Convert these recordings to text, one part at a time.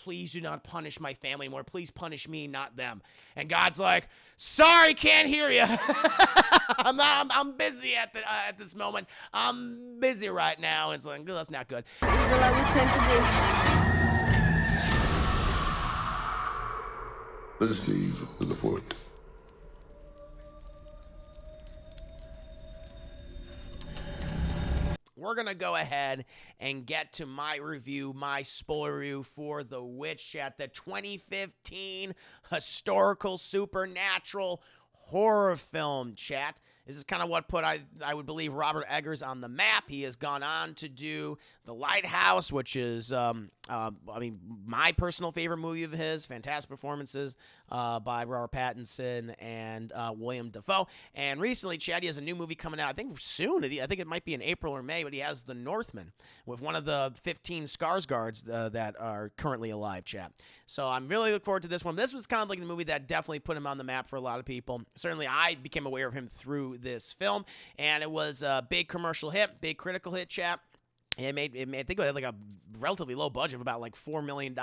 please do not punish my family anymore. Please punish me, not them. And God's like, sorry, can't hear you. I'm busy at this moment. I'm busy right now. It's like, that's not good. Evil I return to thee. Let us leave the report. We're going to go ahead and get to my review, my spoiler review for The Witch Chat, the 2015 historical supernatural horror film, chat. This is kind of what put, I would believe, Robert Eggers on the map. He has gone on to do The Lighthouse, which is, my personal favorite movie of his. Fantastic performances by Robert Pattinson and William Dafoe. And recently, Chad, he has a new movie coming out, I think soon. I think it might be in April or May, but he has The Northman with one of the 15 Skarsgårds that are currently alive, Chad. So I'm really looking forward to this one. This was kind of like the movie that definitely put him on the map for a lot of people. Certainly, I became aware of him through this film, and it was a big commercial hit, big critical hit, chap. It made I think it had like a relatively low budget of about like $4 million.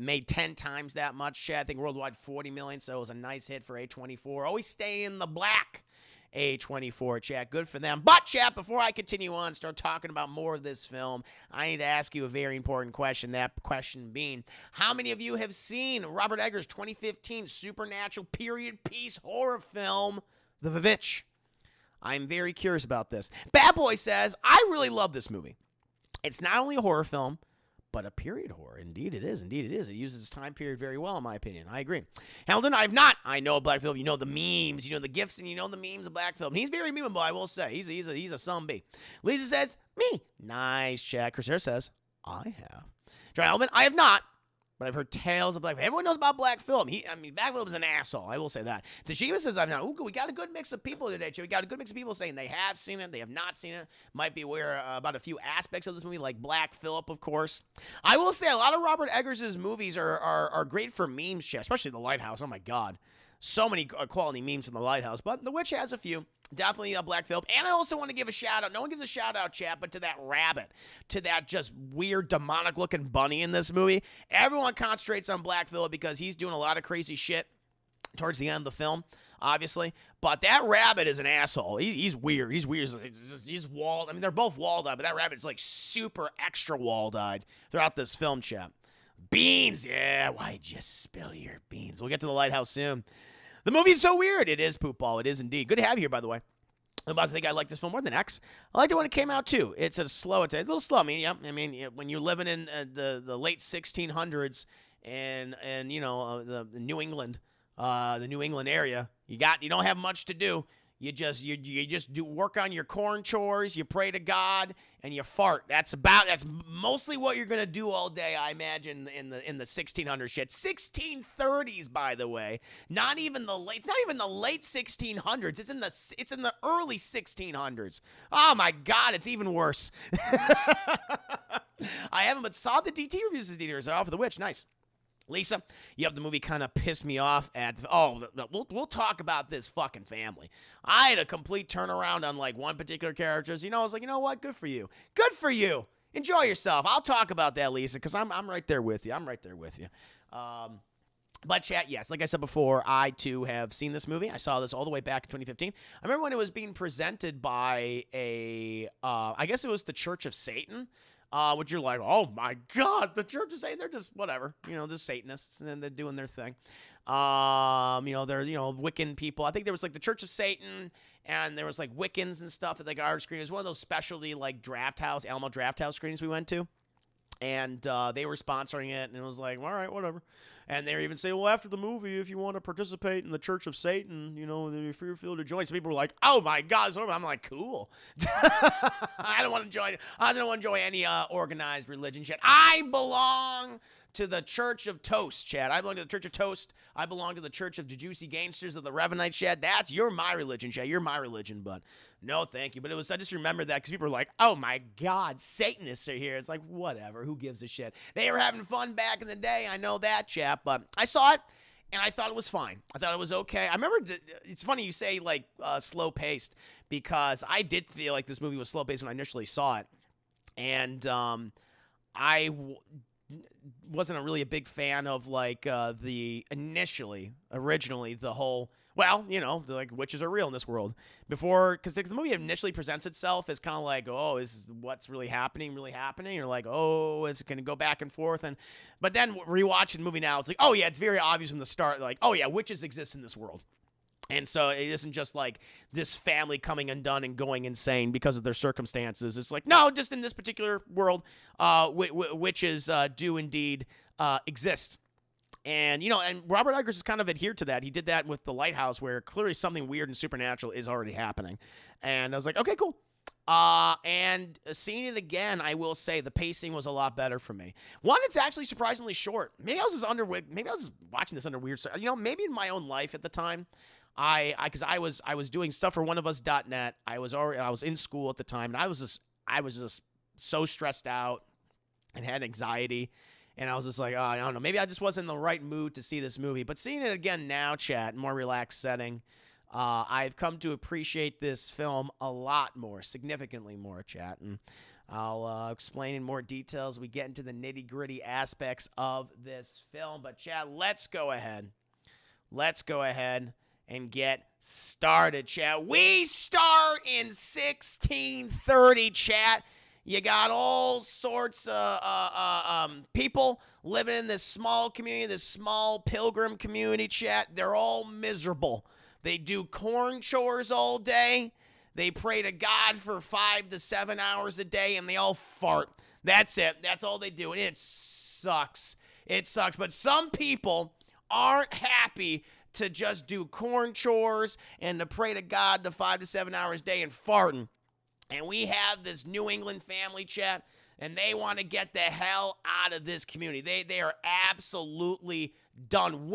Made 10 times that much. I think worldwide $40 million. So it was a nice hit for A24. Always stay in the black. A24, chat. Good for them. But, chat, before I continue on, start talking about more of this film, I need to ask you a very important question. That question being, how many of you have seen Robert Eggers' 2015 supernatural period piece horror film, The Witch? I'm very curious about this. Bad Boy says, I really love this movie. It's not only a horror film, but a period horror. Indeed it is. Indeed it is. It uses its time period very well, in my opinion. I agree. Hamilton, I have not. I know a black film. You know the memes. You know the gifs, and you know the memes of black film. He's very memeable, I will say. He's a son-bee. Lisa says, me. Nice chat. Chris Harris says, I have. John Alvin, I have not. But I've heard tales of black film. Everyone knows about black film. Black film is an asshole. I will say that. Tashiva says, I've not. Ooh, we got a good mix of people today, Joe. We got a good mix of people saying they have seen it, they have not seen it. Might be aware about a few aspects of this movie, like Black Phillip, of course. I will say a lot of Robert Eggers' movies are great for memes, chat, especially The Lighthouse. Oh, my God. So many quality memes in The Lighthouse. But The Witch has a few. Definitely a Black Phillip. And I also want to give a shout out. No one gives a shout out, chat, but to that rabbit, to that just weird demonic looking bunny in this movie. Everyone concentrates on Black Phillip because he's doing a lot of crazy shit towards the end of the film, obviously. But that rabbit is an asshole. He's weird. He's weird. He's walled. I mean, they're both walled-eyed, but that rabbit's like super extra walled-eyed throughout this film, chat. Beans. Yeah, why'd you spill your beans? We'll get to The Lighthouse soon. The movie's so weird. It is, Poopball. It is indeed. Good to have you here, by the way. I think I like this film more than X. I liked it when it came out, too. It's a little slow. When you're living in the late 1600s and the New England area, you don't have much to do. You just do work on your corn chores, you pray to God, and you fart. That's mostly what you're gonna do all day, I imagine, in the 1600s shit. 1630s, by the way. It's not even the late 1600s. It's in the early 1600s. Oh my God, it's even worse. I haven't but saw the DT reviews this theaters for The Witch. Nice. Lisa, you have the movie kind of pissed me off we'll talk about this fucking family. I had a complete turnaround on like one particular character. I was like, you know what? Good for you. Good for you. Enjoy yourself. I'll talk about that, Lisa, because I'm right there with you. But chat, yes, like I said before, I too have seen this movie. I saw this all the way back in 2015. I remember when it was being presented by I guess it was the Church of Satan. Which you're like, oh my God, the Church of Satan, they're just whatever, just Satanists, and they're doing their thing. They're, Wiccan people. I think there was like the Church of Satan, and there was like Wiccans and stuff at like our screen. It was one of those specialty like Alamo Draft House screenings we went to. And they were sponsoring it, and it was like, all right, whatever. And they were even saying, well, after the movie, if you want to participate in the Church of Satan, you're free to join. So people were like, oh my God. So I'm like, cool. I don't want to join. I don't want to join any organized religion shit. I belong to the Church of Toast, Chad. I belong to the Church of Toast. I belong to the Church of the Juicy Gangsters of the Revenite, Chad. You're my religion, Chad. You're my religion, but no, thank you. But I just remember that because people were like, oh my God, Satanists are here. It's like, whatever. Who gives a shit? They were having fun back in the day. I know that, chap. But I saw it, and I thought it was fine. I thought it was okay. I remember, it's funny you say, like, slow-paced, because I did feel like this movie was slow-paced when I initially saw it. And wasn't really a big fan of like originally the whole. Well, like witches are real in this world. Because the movie initially presents itself as kind of like, oh, is what's really happening? Or like, oh, it's going to go back and forth. But then rewatching the movie now, it's like, oh yeah, it's very obvious from the start, like, oh yeah, witches exist in this world. And so it isn't just like this family coming undone and going insane because of their circumstances. It's like, no, just in this particular world, witches do indeed exist. And, and Robert Eggers has kind of adhered to that. He did that with The Lighthouse, where clearly something weird and supernatural is already happening. And I was like, okay, cool. And seeing it again, I will say the pacing was a lot better for me. One, it's actually surprisingly short. Maybe I was watching this under weird, maybe in my own life at the time. Because I was doing stuff for oneofus.net. I was in school at the time, and I was just so stressed out and had anxiety. And I was just like, oh, I don't know. Maybe I just wasn't in the right mood to see this movie. But seeing it again now, chat, more relaxed setting, I've come to appreciate this film a lot more, significantly more, chat. And I'll explain in more detail as we get into the nitty-gritty aspects of this film. But, chat, let's go ahead and get started, chat. We start in 1630, chat. You got all sorts of people living in this small community, this small pilgrim community, chat. They're all miserable. They do corn chores all day. They pray to God for 5 to 7 hours a day, and they all fart. That's it. That's all they do, and it sucks. It sucks. But some people aren't happy to just do corn chores and to pray to God to 5 to 7 hours a day and farting. And we have this New England family, chat, and they want to get the hell out of this community. They are absolutely done.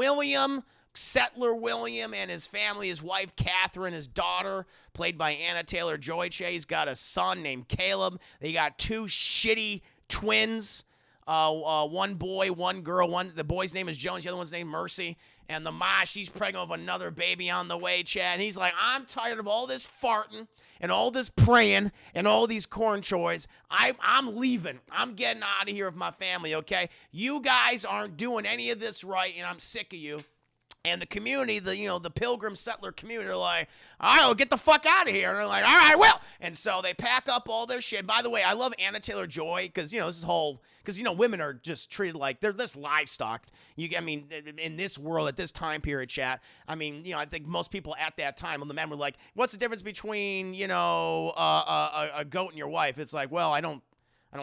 Settler William and his family, his wife Catherine, his daughter, played by Anna Taylor-Joy. He's got a son named Caleb. They got 2 shitty twins. One boy, one girl. The boy's name is Jones, the other one's named Mercy. And the ma, she's pregnant with another baby on the way, Chad. And he's like, I'm tired of all this farting and all this praying and all these corn chores. I'm leaving. I'm getting out of here with my family, okay? You guys aren't doing any of this right, and I'm sick of you. And the community, the pilgrim settler community are like, all right, well, get the fuck out of here. And they're like, all right, well. And so they pack up all their shit. By the way, I love Anna Taylor-Joy because, women are just treated like they're this livestock. In this world, at this time period, chat, I think most people at that time, when the men were like, what's the difference between, a goat and your wife? It's like, well, I don't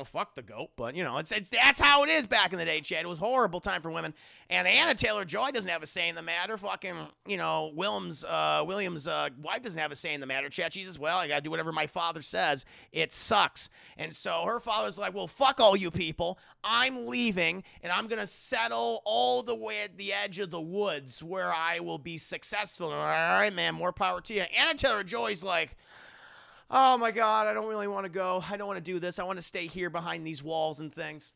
fuck the goat, but that's how it is back in the day, Chad. It was a horrible time for women. And Anna Taylor-Joy doesn't have a say in the matter. Fucking, William's wife doesn't have a say in the matter, Chad. She's just, well, I gotta do whatever my father says. It sucks. And so her father's like, well, fuck all you people. I'm leaving, and I'm gonna settle all the way at the edge of the woods where I will be successful. All right, man, more power to you. Anna Taylor-Joy's like, oh my God, I don't really want to go. I don't want to do this. I want to stay here behind these walls and things.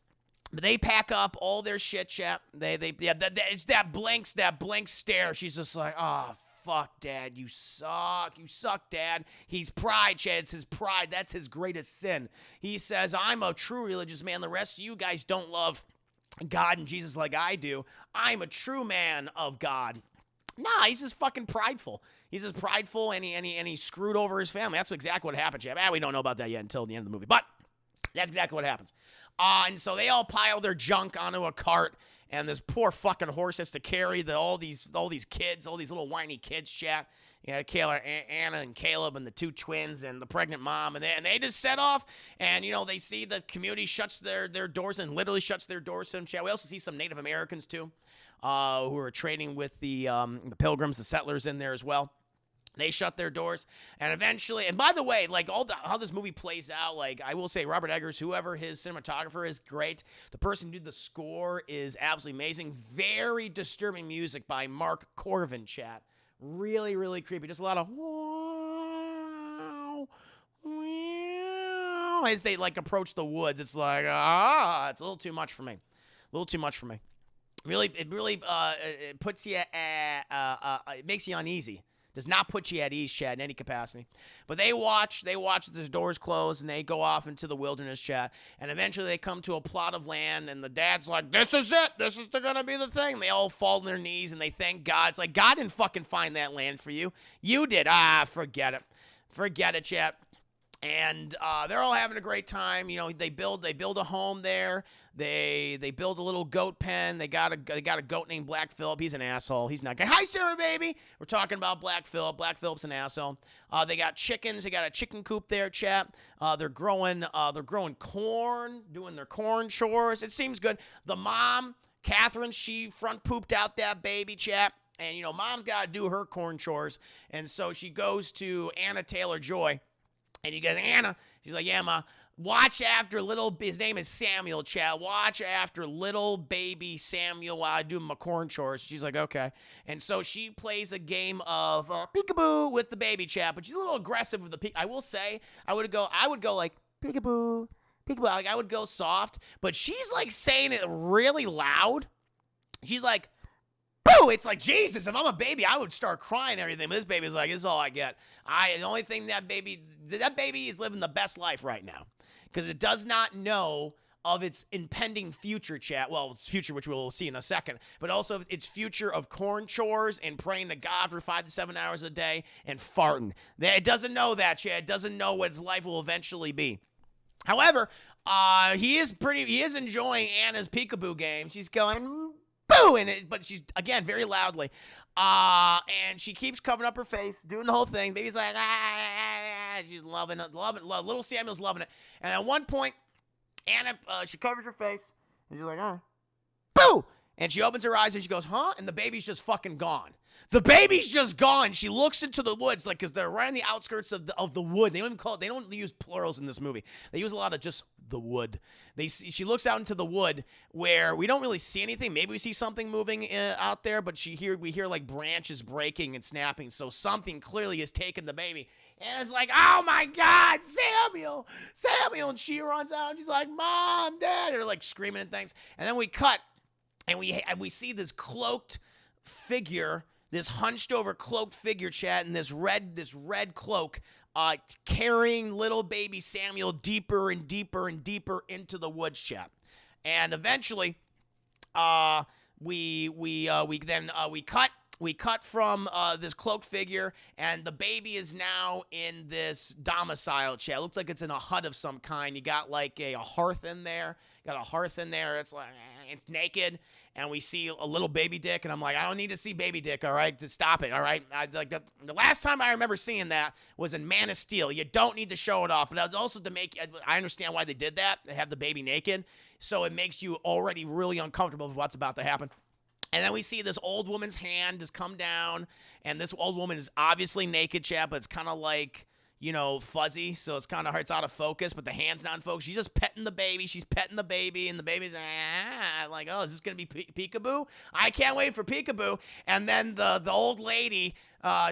But they pack up all their shit, chap. It's that blank stare. She's just like, oh, fuck, Dad. You suck. You suck, Dad. He's pride, Chad. It's his pride. That's his greatest sin. He says, I'm a true religious man. The rest of you guys don't love God and Jesus like I do. I'm a true man of God. Nah, he's just fucking prideful. He's just prideful, and he screwed over his family. That's exactly what happened, Chad. We don't know about that yet until the end of the movie, but that's exactly what happens. And so they all pile their junk onto a cart, and this poor fucking horse has to carry all these kids, all these little whiny kids, Chad. Anna and Caleb and the 2 twins and the pregnant mom, and they just set off, and they see the community shuts their doors and literally shuts their doors to them, Chad. We also see some Native Americans too, who are trading with the pilgrims, the settlers in there as well. They shut their doors, and eventually, and by the way, like how this movie plays out, like I will say Robert Eggers, whoever his cinematographer is, great. The person who did the score is absolutely amazing. Very disturbing music by Mark Corvin, chat. Really, really creepy. Just a lot of wow, wow, as they like approach the woods. It's like, it's a little too much for me. Really, it puts you, it makes you uneasy, Does not put you at ease, Chad, in any capacity. But they watch as the doors close, and they go off into the wilderness, Chad. And eventually they come to a plot of land, and the dad's like, this is it. This is going to be the thing. They all fall on their knees, and they thank God. It's like, God didn't fucking find that land for you. You did. Forget it. Forget it, Chad. And they're all having a great time. You know, they build a home there. They build a little goat pen. They got a goat named Black Phillip. He's an asshole. He's not good. Hi, Sarah, baby. We're talking about Black Phillip. Black Phillip's an asshole. They got chickens. They got a chicken coop there, chap. They're growing corn, doing their corn chores. It seems good. The mom, Catherine, she front pooped out that baby, chap. And, you know, mom's got to do her corn chores. And so she goes to Anna Taylor-Joy. And you go, Anna, she's like, yeah, Ma, watch after his name is Samuel, Chad. Watch after little baby Samuel while I do my corn chores. She's like, okay. And so she plays a game of peekaboo with the baby, Chad. But she's a little aggressive with the peek. I will say, I would go like, peekaboo, peekaboo. Like, I would go soft. But she's like saying it really loud. She's like, boo! It's like, Jesus, if I'm a baby, I would start crying and everything. But this baby's like, this is all I get. The only thing that baby is living the best life right now. Because it does not know of its impending future, chat. Well, its future, which we'll see in a second. But also its future of corn chores and praying to God for 5 to 7 hours a day and farting. It doesn't know that, chat. It doesn't know what its life will eventually be. However, he is enjoying Anna's peekaboo game. She's going, boo! But she's, again, very loudly. And she keeps covering up her face, doing the whole thing. Baby's like, she's loving it. Little Samuel's loving it. And at one point, Anna, she covers her face, and she's like, boo! And she opens her eyes, and she goes, huh? And the baby's just fucking gone. The baby's just gone. She looks into the woods, like, because they're right on the outskirts of the wood. They don't even call it, they don't use plurals in this movie. They use a lot of just the wood. She looks out into the wood where we don't really see anything. Maybe we see something moving out there, but we hear like branches breaking and snapping. So something clearly has taken the baby. And it's like, oh my God, Samuel. And she runs out and she's like, Mom, Dad. They're like screaming and things. And then we cut and we see this cloaked figure, this hunched over cloaked figure, chat, in this red cloak, carrying little baby Samuel deeper and deeper and deeper into the woods, chat. And eventually, we cut from this cloaked figure, and the baby is now in this domicile, chat. It looks like it's in a hut of some kind. You got like a hearth in there. It's like, it's naked, and we see a little baby dick, and I'm like, I don't need to see baby dick, all right? To stop it, all right? The last time I remember seeing that was in Man of Steel. You don't need to show it off, but that's also to make, I understand why they did that. They have the baby naked, so it makes you already really uncomfortable with what's about to happen. And then we see this old woman's hand just come down, and this old woman is obviously naked, chat, but it's kind of like, you know, fuzzy, so it's kind of hard, it's out of focus, but the hand's not in focus. She's just petting the baby. She's petting the baby, and the baby's like, oh, is this going to be peekaboo? I can't wait for peekaboo. And then the old lady,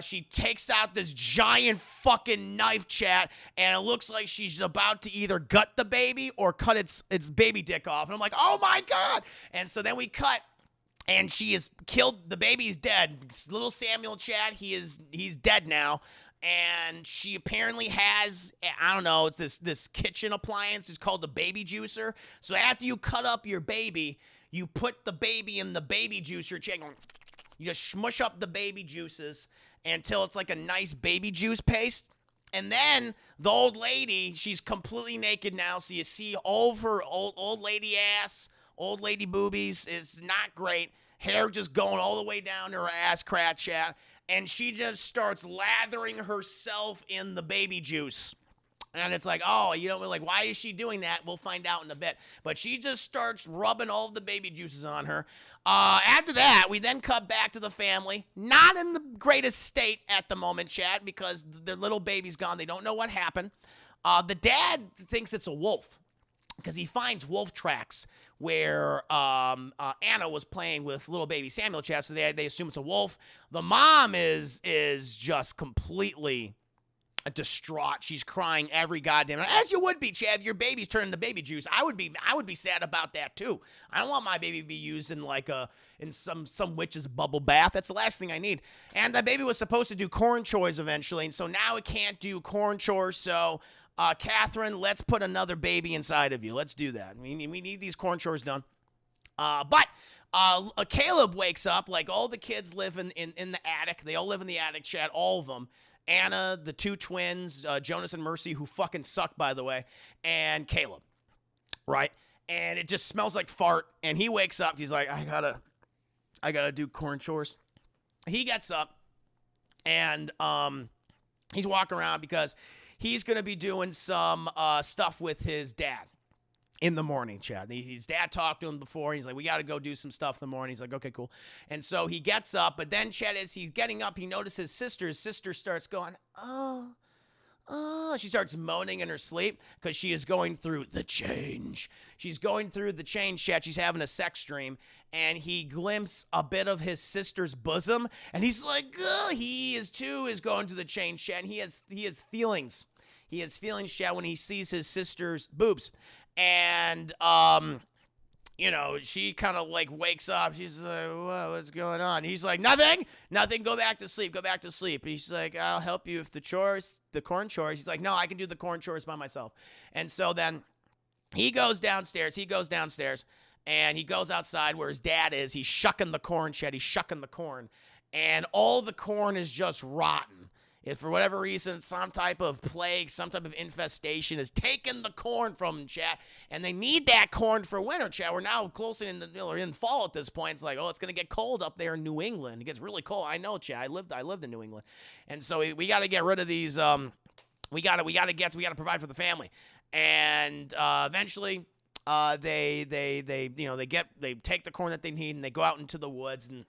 she takes out this giant fucking knife, chat, and it looks like she's about to either gut the baby or cut its baby dick off. And I'm like, oh my God. And so then we cut, and she is killed. The baby's dead. It's little Samuel, chat, he's dead now. And she apparently has, I don't know, it's this kitchen appliance. It's called the baby juicer. So after you cut up your baby, you put the baby in the baby juicer. You just smush up the baby juices until it's like a nice baby juice paste. And then the old lady, she's completely naked now. So you see all of her old lady ass, old lady boobies. It's not great. Hair just going all the way down to her ass crack, chat. And she just starts lathering herself in the baby juice. And it's like, oh, you know, like, why is she doing that? We'll find out in a bit. But she just starts rubbing all of the baby juices on her. After that, we then cut back to the family. Not in the greatest state at the moment, chat, because their little baby's gone. They don't know what happened. The dad thinks it's a wolf, because he finds wolf tracks where Anna was playing with little baby Samuel, chat, so they assume it's a wolf. The mom is just completely distraught. She's crying every goddamn, as you would be, Chad. If your baby's turning to baby juice, I would be sad about that too. I don't want my baby to be used in like in some witch's bubble bath. That's the last thing I need. And the baby was supposed to do corn chores eventually, and so now it can't do corn chores. So, Catherine, let's put another baby inside of you. Let's do that. We need these corn chores done. But Caleb wakes up. Like, all the kids live in the attic. They all live in the attic, Chad, all of them. Anna, the two twins, Jonas and Mercy, who fucking suck, by the way, and Caleb, right? And it just smells like fart, and he wakes up. He's like, I gotta do corn chores. He gets up, and he's walking around because he's going to be doing some stuff with his dad in the morning, Chad. His dad talked to him before. He's like, we got to go do some stuff in the morning. He's like, okay, cool. And so he gets up, but then, Chad, as he's getting up, he notices his sister. His sister starts going, oh. She starts moaning in her sleep because she is going through the change. She's going through the change, Chad. She's having a sex dream, and he glimpses a bit of his sister's bosom, and he's like, he is going through the change, Chad. And he has feelings. He has feelings, Chad, when he sees his sister's boobs. And, she kind of like wakes up. She's like, what's going on? He's like, nothing, go back to sleep. He's like, I'll help you with the corn chores. He's like, no, I can do the corn chores by myself. And so then he goes downstairs, and he goes outside where his dad is. He's shucking the corn, Chet. He's shucking the corn, and all the corn is just rotten. If for whatever reason, some type of plague, some type of infestation has taken the corn from them, chat, and they need that corn for winter, chat. We're now close in fall at this point. It's like, it's going to get cold up there in New England. It gets really cold. I know, chat. I lived in New England, and so we got to get rid of these. We got to provide for the family, and eventually, they take the corn that they need and they go out into the woods, and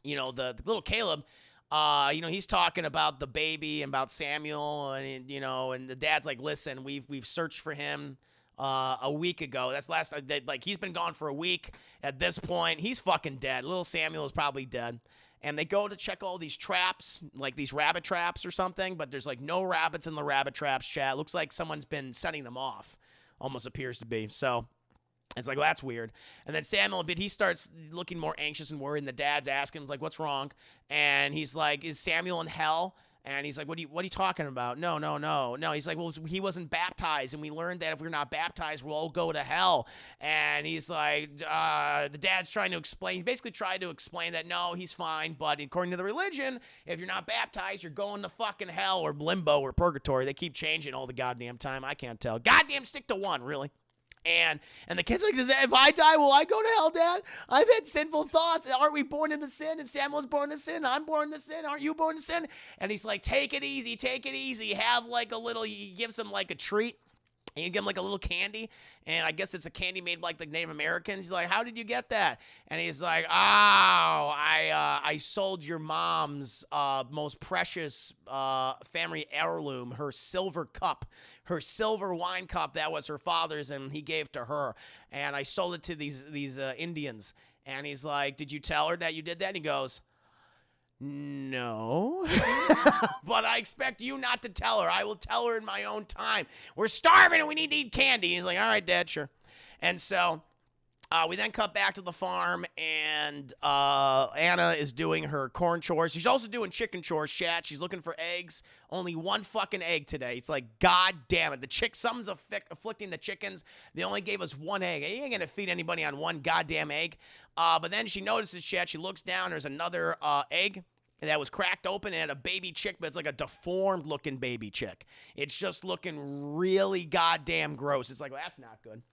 the little Caleb. He's talking about the baby and about Samuel, and the dad's like, listen, we've searched for him a week ago. That's last like he's been gone for a week. At this point, he's fucking dead. Little Samuel is probably dead. And they go to check all these traps, like these rabbit traps or something, but there's like no rabbits in the rabbit traps, chat. Looks like someone's been setting them off. Almost appears to be. So it's like, well, that's weird. And then Samuel, he starts looking more anxious and worried, and the dad's asking him, like, what's wrong? And he's like, is Samuel in hell? And he's like, what are you talking about? No. He's like, well, he wasn't baptized, and we learned that if we're not baptized, we'll all go to hell. And he's like, the dad's trying to explain. He basically tried to explain that, no, he's fine, but according to the religion, if you're not baptized, you're going to fucking hell or limbo or purgatory. They keep changing all the goddamn time. I can't tell. Goddamn stick to one, really. And the kid's like, if I die, will I go to hell, Dad? I've had sinful thoughts. Aren't we born into sin? And Samuel's born to sin. I'm born to sin. Aren't you born to sin? And he's like, take it easy. Have like a little, he gives him like a treat. And you give him like a little candy, and I guess it's a candy made like the Native Americans. He's like, how did you get that? And he's like, I sold your mom's most precious family heirloom, her silver cup, her silver wine cup that was her father's, and he gave to her. And I sold it to these Indians. And he's like, did you tell her that you did that? And he goes, no, but I expect you not to tell her. I will tell her in my own time. We're starving and we need to eat candy. He's like, all right, Dad, sure. And so we then cut back to the farm, and Anna is doing her corn chores. She's also doing chicken chores, chat. She's looking for eggs. Only one fucking egg today. It's like, God damn it. Something's afflicting the chickens. They only gave us one egg. You ain't going to feed anybody on one goddamn egg. But then she notices, chat. She looks down. There's another egg that was cracked open, and a baby chick, but it's like a deformed looking baby chick. It's just looking really goddamn gross. It's like, well, that's not good.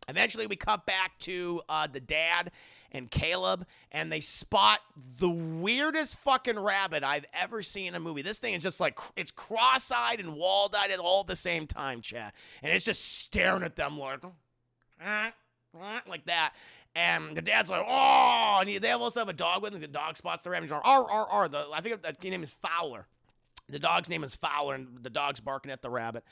Eventually, we cut back to the dad and Caleb, and they spot the weirdest fucking rabbit I've ever seen in a movie. This thing is just like, it's cross-eyed and walled-eyed at all at the same time, chat. And it's just staring at them like that. And the dad's like, oh, and they also have a dog with him. The dog spots the rabbit. He's like, arr. I think the name is Fowler. The dog's name is Fowler, and the dog's barking at the rabbit.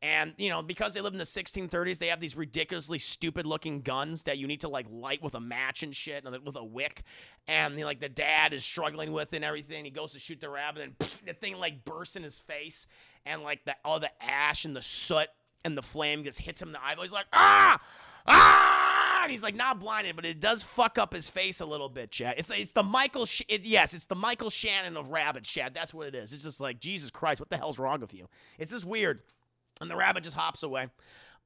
And, because they live in the 1630s, they have these ridiculously stupid-looking guns that you need to, like, light with a match and shit, and with a wick. And, the dad is struggling with it and everything. He goes to shoot the rabbit, and the thing, like, bursts in his face. and like all the ash and the soot and the flame just hits him in the eyeball. He's like, ah, ah, and he's like not blinded, but it does fuck up his face a little bit, Chad. It's the Michael, it's the Michael Shannon of rabbits, Chad. That's what it is. It's just like, Jesus Christ, what the hell's wrong with you? It's just weird, and the rabbit just hops away.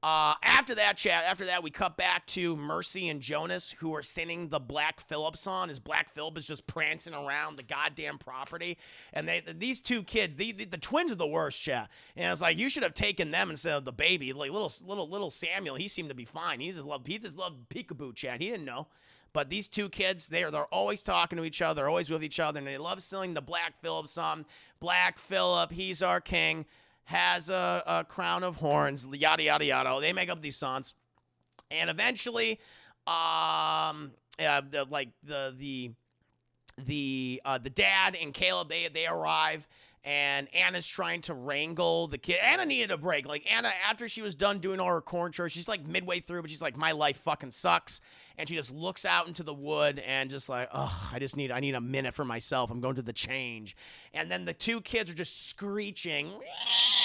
After that, Chad, we cut back to Mercy and Jonas, who are singing the Black Phillip song, as Black Phillip is just prancing around the goddamn property. And these two kids, the twins are the worst, Chad. And it's like, you should have taken them instead of the baby. Like little Samuel, he seemed to be fine. He just loved peekaboo, Chad. He didn't know. But these two kids, they're always talking to each other, they're always with each other, and they love singing the Black Phillip song. Black Phillip, he's our king, has a crown of horns, yada, yada, yada. They make up these songs. And eventually, the dad and Caleb, they arrive, and Anna's trying to wrangle the kid. Anna needed a break. Like, Anna, after she was done doing all her corn chores, she's like midway through, but she's like, my life fucking sucks. And she just looks out into the wood and just like, oh, I need a minute for myself. I'm going to the change. And then the two kids are just screeching.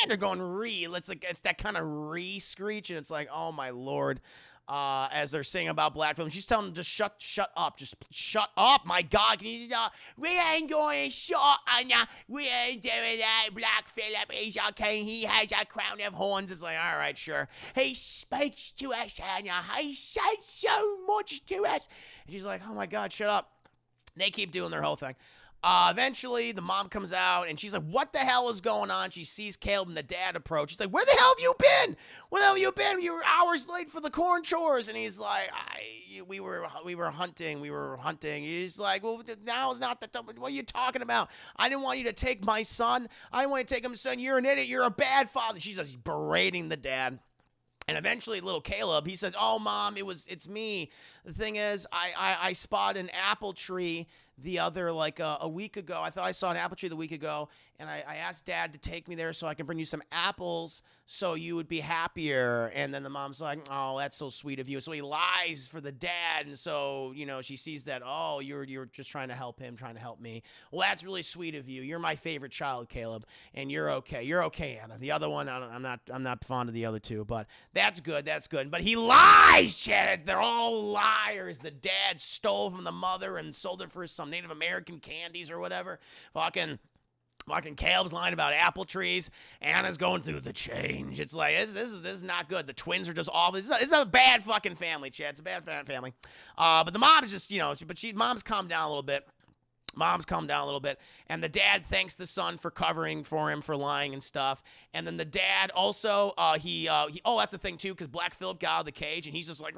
They're going it's that kind of screech, and it's like, oh my Lord. As they're singing about Black Phillip, she's telling them just shut up, just shut up. My God, can you we ain't going to shut, Anya. We ain't doing that. Black Phillip, he's our king. He has a crown of horns. It's like, all right, sure. He speaks to us, Anya. He says so much to us. And she's like, oh my God, shut up. They keep doing their whole thing. Eventually, the mom comes out, and she's like, what the hell is going on? She sees Caleb and the dad approach. She's like, where the hell have you been? Where the hell have you been? You were hours late for the corn chores. And he's like, we were hunting. He's like, well, now is not the time. What are you talking about? I didn't want you to take my son. I didn't want you to take him, son. You're an idiot. You're a bad father. She's just berating the dad. And eventually, little Caleb, he says, oh, Mom, it's me. The thing is, I spotted an apple tree a week ago. I thought I saw an apple tree the week ago, and I asked Dad to take me there so I can bring you some apples so you would be happier. And then the mom's like, oh, that's so sweet of you. So he lies for the dad, and so, she sees that, oh, you're just trying to help him, trying to help me. Well, that's really sweet of you. You're my favorite child, Caleb, and you're okay. You're okay, Anna. The other one, I'm not fond of the other two, but that's good. But he lies, Chad. They're all liars. The dad stole from the mother and sold it for some Native American candies or whatever. Fucking Caleb's lying about apple trees. Anna's going through the change. It's like, this is not good. The twins are just awful. This is a bad fucking family, Chad. It's a bad family. But the mom is just, mom's calmed down a little bit. And the dad thanks the son for covering for him for lying and stuff. And then the dad also, that's the thing too, because Black Phillip got out of the cage, and he's just like,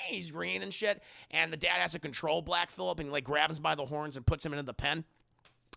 he's reeing and shit. And the dad has to control Black Phillip, and he like grabs him by the horns and puts him into the pen.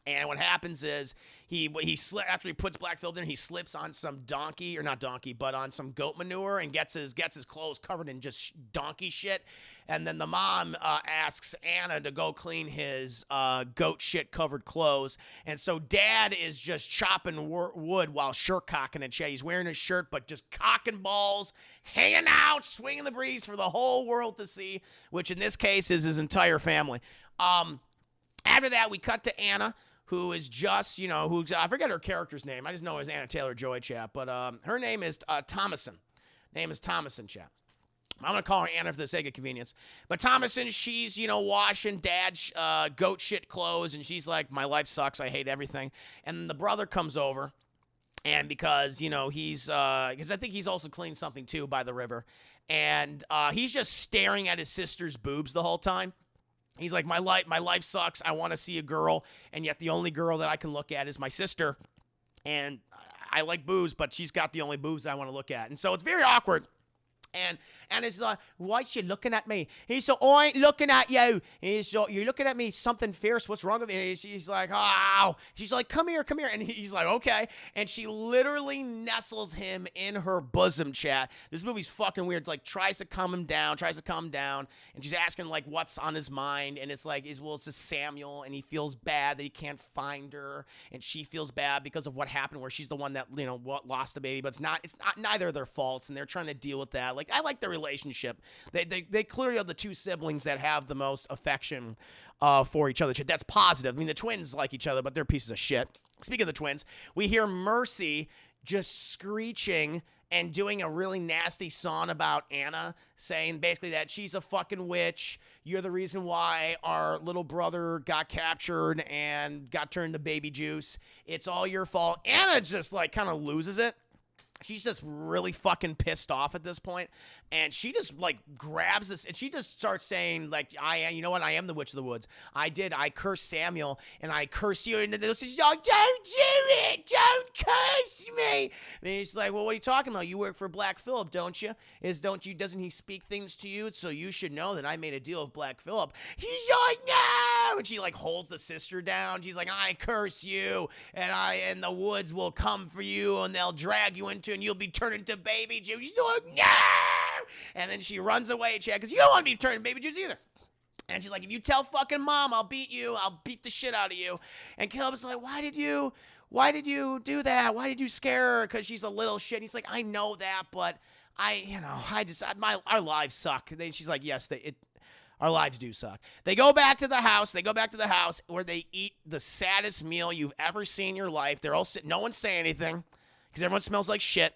And what happens is after he puts Black Phillip in, he slips on some on some goat manure and gets his clothes covered in just donkey shit. And then the mom asks Anna to go clean his goat shit covered clothes. And so Dad is just chopping wood while shirt cocking it. He's wearing his shirt, but just cocking balls, hanging out, swinging the breeze for the whole world to see, which in this case is his entire family. After that, we cut to Anna, who is just, I forget her character's name. I just know it was Anna Taylor-Joy, chap. But her name is Thomason. Chap. I'm going to call her Anna for the sake of convenience. But Thomason, she's, washing Dad's goat shit clothes. And she's like, my life sucks. I hate everything. And the brother comes over. And because, because I think he's also cleaned something, too, by the river. And he's just staring at his sister's boobs the whole time. He's like, my life sucks. I want to see a girl, and yet the only girl that I can look at is my sister. And I like boobs, but she's got the only boobs I want to look at. And so it's very awkward. And it's like, why is she looking at me? He's so, I ain't looking at you. He's so, you're looking at me, something fierce. What's wrong with me? She's like, oh. She's like, come here. And he's like, okay. And she literally nestles him in her bosom, chat. This movie's fucking weird. Like, tries to calm him down. And she's asking, like, what's on his mind. And it's like, it's just Samuel. And he feels bad that he can't find her. And she feels bad because of what happened, where she's the one that, lost the baby. But it's not neither of their faults. And they're trying to deal with that. Like, I like their relationship. They clearly are the two siblings that have the most affection for each other. That's positive. I mean, the twins like each other, but they're pieces of shit. Speaking of the twins, we hear Mercy just screeching and doing a really nasty song about Anna, saying basically that she's a fucking witch. You're the reason why our little brother got captured and got turned to baby juice. It's all your fault. Anna just like kind of loses it. She's just really fucking pissed off at this point, and she just like grabs this and she just starts saying like, you know what, I am the witch of the woods. I cursed Samuel and I curse you. And this is like, don't do it, don't curse me. And he's like, well, what are you talking about? You work for Black Phillip, don't you? Doesn't he speak things to you? So you should know that I made a deal with Black Phillip. He's like, no, and she like holds the sister down. She's like, I curse you, and the woods will come for you, and they'll drag you into, and you'll be turned into baby juice. She's like, no! And then she runs away, Chad, because you don't want to be turned into baby juice either. And she's like, if you tell fucking mom, I'll beat you. I'll beat the shit out of you. And Caleb's like, why did you do that? Why did you scare her? Because she's a little shit. And he's like, I know that, but our lives suck. And then she's like, yes, our lives do suck. They go back to the house. Where they eat the saddest meal you've ever seen in your life. They're all sitting. No one's saying anything because everyone smells like shit.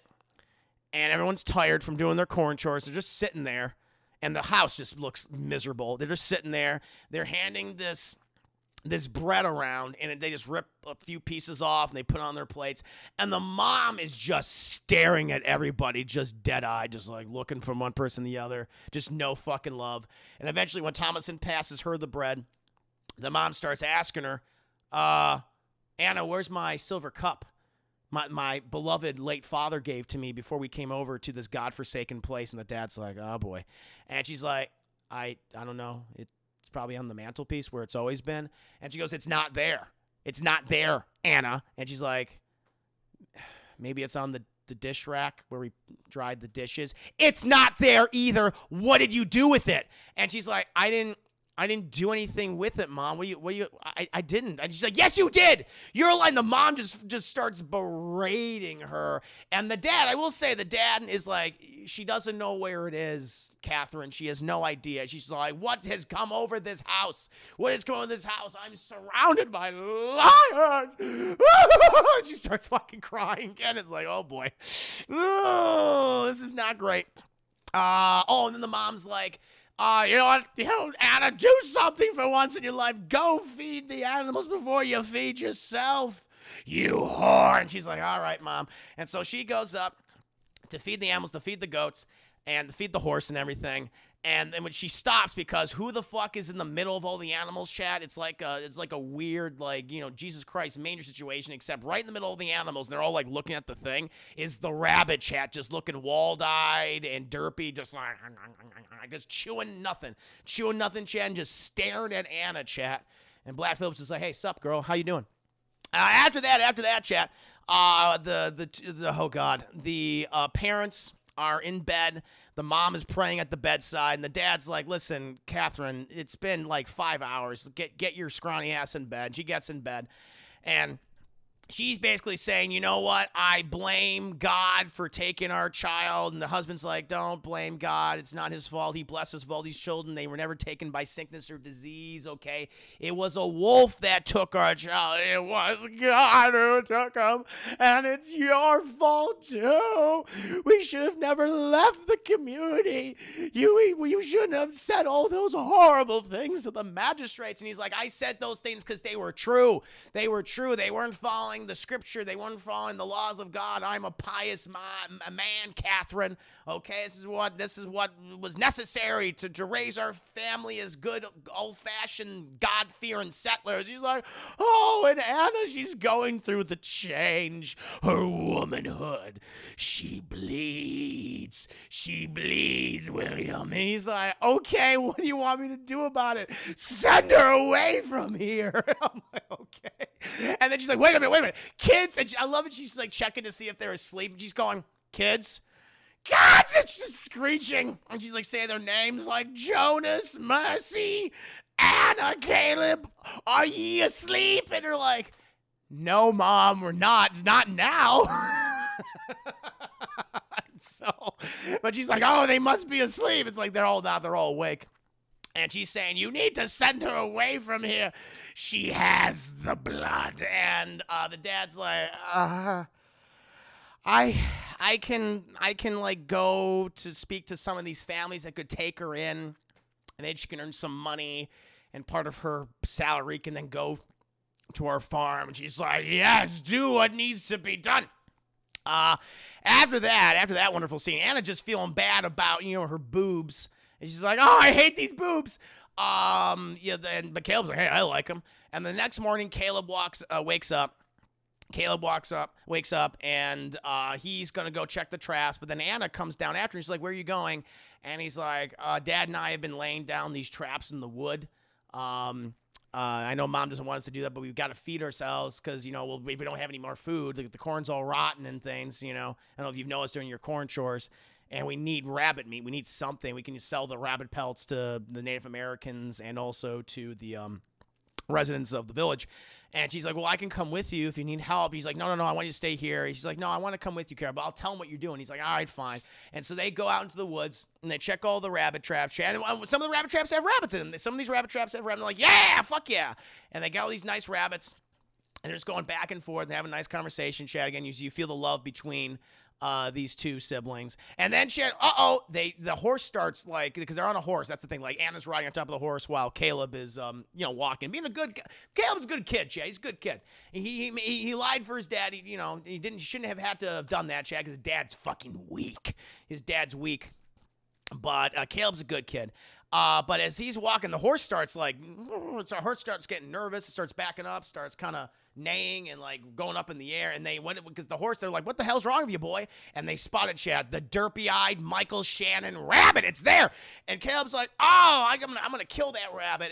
And everyone's tired from doing their corn chores. They're just sitting there. And the house just looks miserable. They're just sitting there. They're handing this bread around, and they just rip a few pieces off, and they put it on their plates. And the mom is just staring at everybody, just dead-eyed, just like looking from one person to the other. Just no fucking love. And eventually, when Thomason passes her the bread, the mom starts asking her, Anna, where's my silver cup? My beloved late father gave to me before we came over to this godforsaken place. And the dad's like, oh, boy. And she's like, I don't know. It's probably on the mantelpiece where it's always been. And she goes, it's not there. It's not there, Anna. And she's like, maybe it's on the dish rack where we dried the dishes. It's not there either. What did you do with it? And she's like, I didn't do anything with it, Mom. I didn't. And she's like, yes, you did. You're lying. The mom just starts berating her. And the dad, I will say, the dad is like, she doesn't know where it is, Catherine. She has no idea. She's like, what has come over this house? What has come over this house? I'm surrounded by liars. She starts fucking crying again. It's like, oh, boy. Ooh, this is not great. And then the mom's like, you know what? Anna, do something for once in your life. Go feed the animals before you feed yourself, you whore. And she's like, all right, Mom. And so she goes up to feed the animals, to feed the goats, and to feed the horse and everything. And then when she stops, because who the fuck is in the middle of all the animals, Chad? It's like a weird, Jesus Christ manger situation, except right in the middle of the animals, and they're all like looking at the thing, is the rabbit, Chad, just looking walled-eyed and derpy, just like, just chewing nothing, Chad, and just staring at Anna, Chad. And Black Phillip's just like, hey, sup, girl, how you doing? After that, Chad, the parents are in bed. The mom is praying at the bedside, and the dad's like, listen, Catherine, it's been like 5 hours. Get your scrawny ass in bed. She gets in bed, and she's basically saying, you know what? I blame God for taking our child. And the husband's like, don't blame God. It's not his fault. He blesses all these children. They were never taken by sickness or disease, okay? It was a wolf that took our child. It was God who took him. And it's your fault, too. We should have never left the community. You shouldn't have said all those horrible things to the magistrates. And he's like, I said those things because they were true. They were true. They weren't following the scripture. They weren't following the laws of God. I'm a pious man, Catherine. Okay, this is what was necessary to raise our family as good old-fashioned God-fearing settlers. He's like, oh, and Anna, she's going through the change. Her womanhood. She bleeds, William. And he's like, okay, what do you want me to do about it? Send her away from here. I'm like, okay. And then she's like, wait a minute. Kids, and I love it. She's like checking to see if they're asleep. And she's going, kids. God, it's just screeching. And she's like saying their names like Jonas, Mercy, Anna, Caleb. Are ye asleep? And they're like, no, Mom, we're not. It's not now. But she's like, oh, they must be asleep. It's like they're all awake. And she's saying, you need to send her away from here. She has the blood. And the dad's like, I can like go to speak to some of these families that could take her in, and then she can earn some money, and part of her salary can then go to our farm. And she's like, yes, do what needs to be done. After that wonderful scene, Anna just feeling bad about, her boobs. And she's like, oh, I hate these boobs. But Caleb's like, hey, I like them. And the next morning, Caleb wakes up. Wakes up, and he's going to go check the traps. But then Anna comes down after, and she's like, where are you going? And he's like, Dad and I have been laying down these traps in the wood. I know Mom doesn't want us to do that, but we've got to feed ourselves because, if we don't have any more food, the corn's all rotten and things, I don't know if you've noticed during your corn chores, and we need rabbit meat. We need something. We can sell the rabbit pelts to the Native Americans and also to the residents of the village. And she's like, well, I can come with you if you need help. He's like, no, I want you to stay here. She's like, no, I want to come with you, Carol, but I'll tell him what you're doing. He's like, all right, fine. And so they go out into the woods, and they check all the rabbit traps. And some of the rabbit traps have rabbits in them. Some of these rabbit traps have rabbits. They're like, yeah, fuck yeah. And they got all these nice rabbits, and they're just going back and forth and having a nice conversation. Chad, again, you feel the love between these two siblings. And then Chad, the horse starts, like, because they're on a horse. That's the thing. Like, Anna's riding on top of the horse while Caleb is, walking. Caleb's a good kid, Chad. He's a good kid. He lied for his dad. He shouldn't have had to have done that, Chad, because his dad's fucking weak. His dad's weak. But Caleb's a good kid. But as he's walking, the horse starts getting nervous. It starts backing up, starts kind of neighing and like going up in the air. And because the horse, they're like, what the hell's wrong with you, boy? And they spotted Chad, the derpy-eyed Michael Shannon rabbit. It's there. And Caleb's like, oh, I'm gonna kill that rabbit.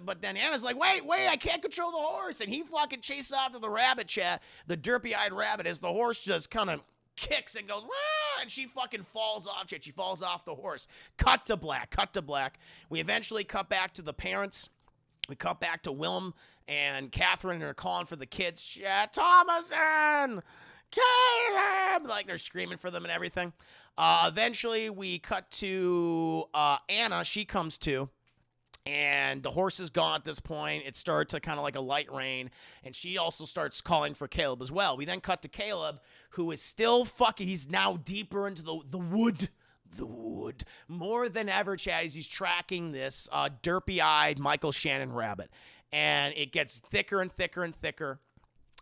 But then Anna's like, wait, I can't control the horse. And he fucking chases after the rabbit, Chad, the derpy-eyed rabbit, as the horse just kind of kicks and goes, wah, and she fucking falls off. She falls off the horse. Cut to black. We eventually cut back to the parents. We cut back to Willem and Catherine, and they're calling for the kids. Thomason! Caleb! Like, they're screaming for them and everything. Eventually, we cut to Anna. She comes to. And the horse is gone at this point. It starts to kind of like a light rain. And she also starts calling for Caleb as well. We then cut to Caleb, who is still fucking, he's now deeper into the wood. The wood. More than ever, Chad, he's tracking this derpy-eyed Michael Shannon rabbit. And it gets thicker and thicker and thicker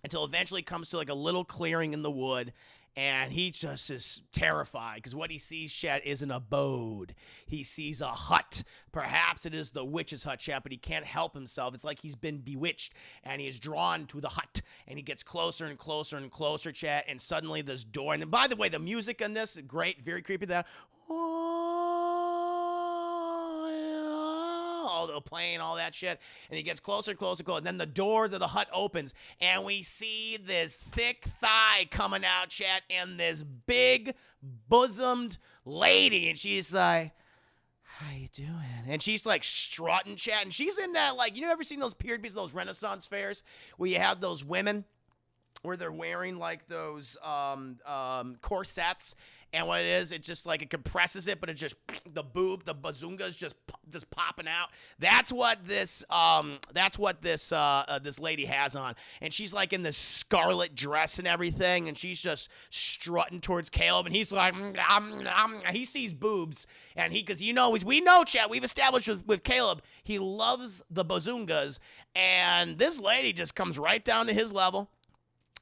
until eventually it comes to like a little clearing in the wood. And he just is terrified because what he sees, Chet, is an abode. He sees a hut. Perhaps it is the witch's hut, Chet, but he can't help himself. It's like he's been bewitched, and he is drawn to the hut. And he gets closer and closer and closer, Chet, and suddenly this door. And by the way, the music in this, great, very creepy. That, playing all that shit, and he gets closer and closer, and then the door to the hut opens, and we see this thick thigh coming out, chat, and this big bosomed lady, and she's like, how you doing? And she's like strutting, chat, and she's in that, like, you ever seen those period pieces, those Renaissance fairs where you have those women where they're wearing like those corsets, and what it is, it just like it compresses it, but it just the bazunga is just popping out. That's what this this lady has on, and she's like in this scarlet dress and everything, and she's just strutting towards Caleb, and he's like, he sees boobs, and because we know, Chad, we've established with Caleb, he loves the bazungas, and this lady just comes right down to his level.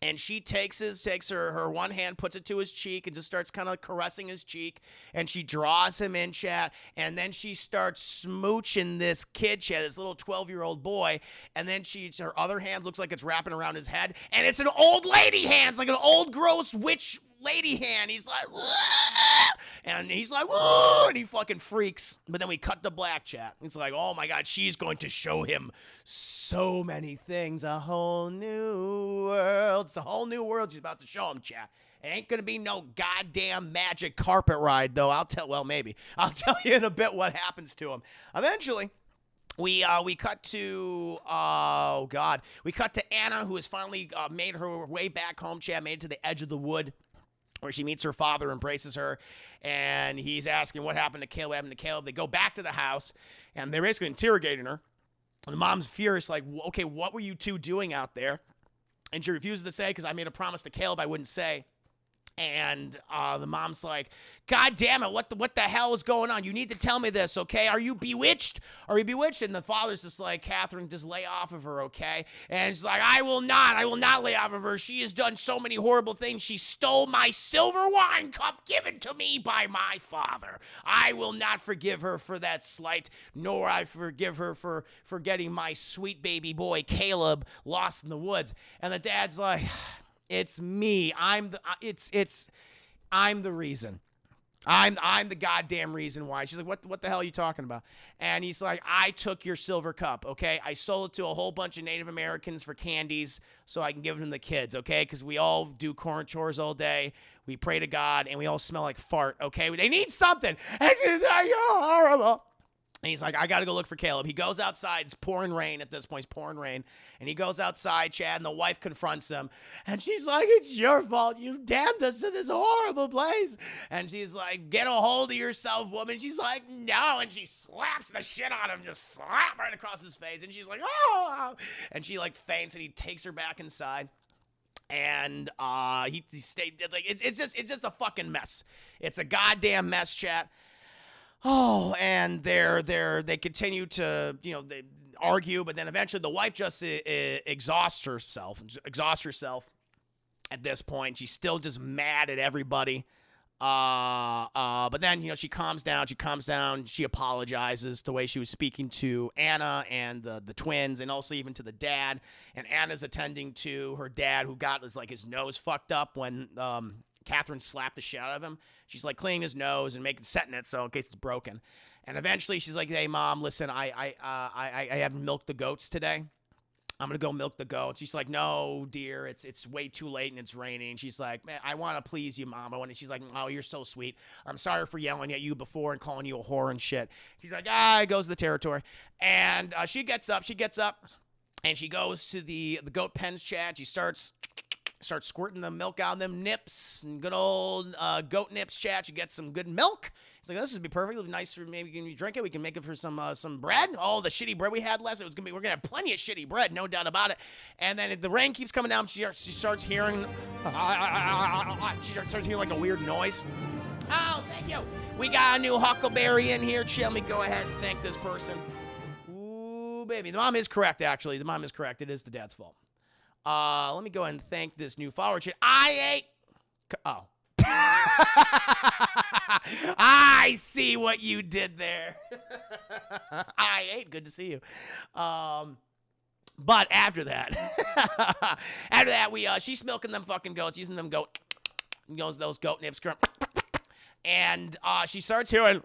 And she takes her one hand, puts it to his cheek, and just starts kind of caressing his cheek. And she draws him in, chat. And then she starts smooching this kid, chat, this little 12-year-old boy. And then her other hand looks like it's wrapping around his head. And it's an old lady hand. It's like an old, gross witch lady hand. He's like, whoa! And he's like, whoa! And he fucking freaks. But then we cut to black, chat. It's like, oh my God, she's going to show him so many things. A whole new world. It's a whole new world she's about to show him, chat. It ain't gonna be no goddamn magic carpet ride, though. Maybe. I'll tell you in a bit what happens to him. Eventually, we cut to, we cut to Anna, who has finally made her way back home, chat, made it to the edge of the wood, where she meets her father, embraces her, and he's asking what happened to Caleb. They go back to the house, and they're basically interrogating her. And the mom's furious, like, okay, what were you two doing out there? And she refuses to say, because I made a promise to Caleb I wouldn't say. And the mom's like, God damn it, what the hell is going on? You need to tell me this, okay? Are you bewitched? Are you bewitched? And the father's just like, Catherine, just lay off of her, okay? And she's like, I will not lay off of her. She has done so many horrible things. She stole my silver wine cup given to me by my father. I will not forgive her for that slight, nor I forgive her for getting my sweet baby boy, Caleb, lost in the woods. And the dad's like, it's me. I'm the reason. I'm the goddamn reason why. She's like, what the hell are you talking about? And he's like, I took your silver cup, okay? I sold it to a whole bunch of Native Americans for candies so I can give them to the kids, okay? Because we all do corn chores all day. We pray to God, and we all smell like fart, okay? They need something. And she's like, oh, horrible. And he's like, I got to go look for Caleb. He goes outside. It's pouring rain at this point. It's pouring rain. And he goes outside, Chad, and the wife confronts him. And she's like, it's your fault. You damned us to this horrible place. And she's like, get a hold of yourself, woman. She's like, no. And she slaps the shit out of him, just slap right across his face. And she's like, oh. And she like faints, and he takes her back inside. And he stayed like it's just a fucking mess. It's a goddamn mess, chat. Oh, and they continue to, they argue, but then eventually the wife just exhausts herself at this point. She's still just mad at everybody. But then, she calms down, she apologizes the way she was speaking to Anna and the twins, and also even to the dad. And Anna's attending to her dad, who got his nose fucked up when, Catherine slapped the shit out of him. She's like cleaning his nose and setting it so in case it's broken. And eventually she's like, hey mom, listen, I haven't milked the goats today. I'm gonna go milk the goats. She's like, no, dear, it's way too late and it's raining. She's like, man, I want to please you, mom. She's like, oh, you're so sweet. I'm sorry for yelling at you before and calling you a whore and shit. She's like, goes to the territory. And she gets up, and she goes to the goat pens, Chad. She starts squirting the milk out of them nips, and good old goat nips, chat. You get some good milk. It's like, this would be perfect. It'll be nice for maybe you drink it. We can make it for some bread. Oh, the shitty bread we had last. We're gonna have plenty of shitty bread, no doubt about it. And then the rain keeps coming down. She starts hearing. She starts hearing like a weird noise. Oh, thank you. We got a new huckleberry in here. Let me go ahead and thank this person. Ooh, baby. The mom is correct, actually. The mom is correct. It is the dad's fault. Let me go ahead and thank this new follower. I see what you did there. I ate. Good to see you. But after that, she's milking them fucking goats, using them those goat nips. And she starts hearing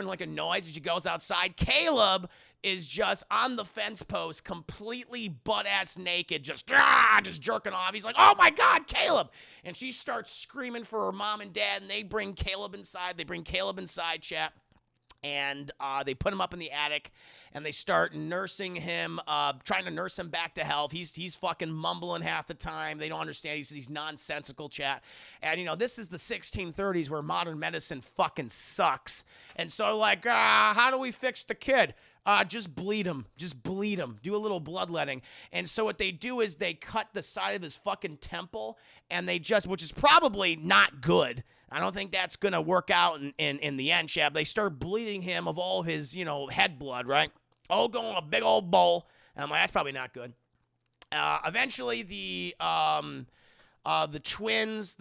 like a noise, and she goes outside. Caleb is just on the fence post, completely butt-ass naked, just jerking off. He's like, oh my God, Caleb! And she starts screaming for her mom and dad, and they bring Caleb inside. Chat. And they put him up in the attic, and they start nursing him, trying to nurse him back to health. He's fucking mumbling half the time. They don't understand. He's nonsensical, chat. And, this is the 1630s where modern medicine fucking sucks. And so, like, how do we fix the kid? Just bleed him. Do a little bloodletting. And so what they do is they cut the side of his fucking temple, and which is probably not good. I don't think that's going to work out in the end, Chab. They start bleeding him of all his, head blood, right? All going in a big old bowl. And I'm like, that's probably not good. Eventually, the twins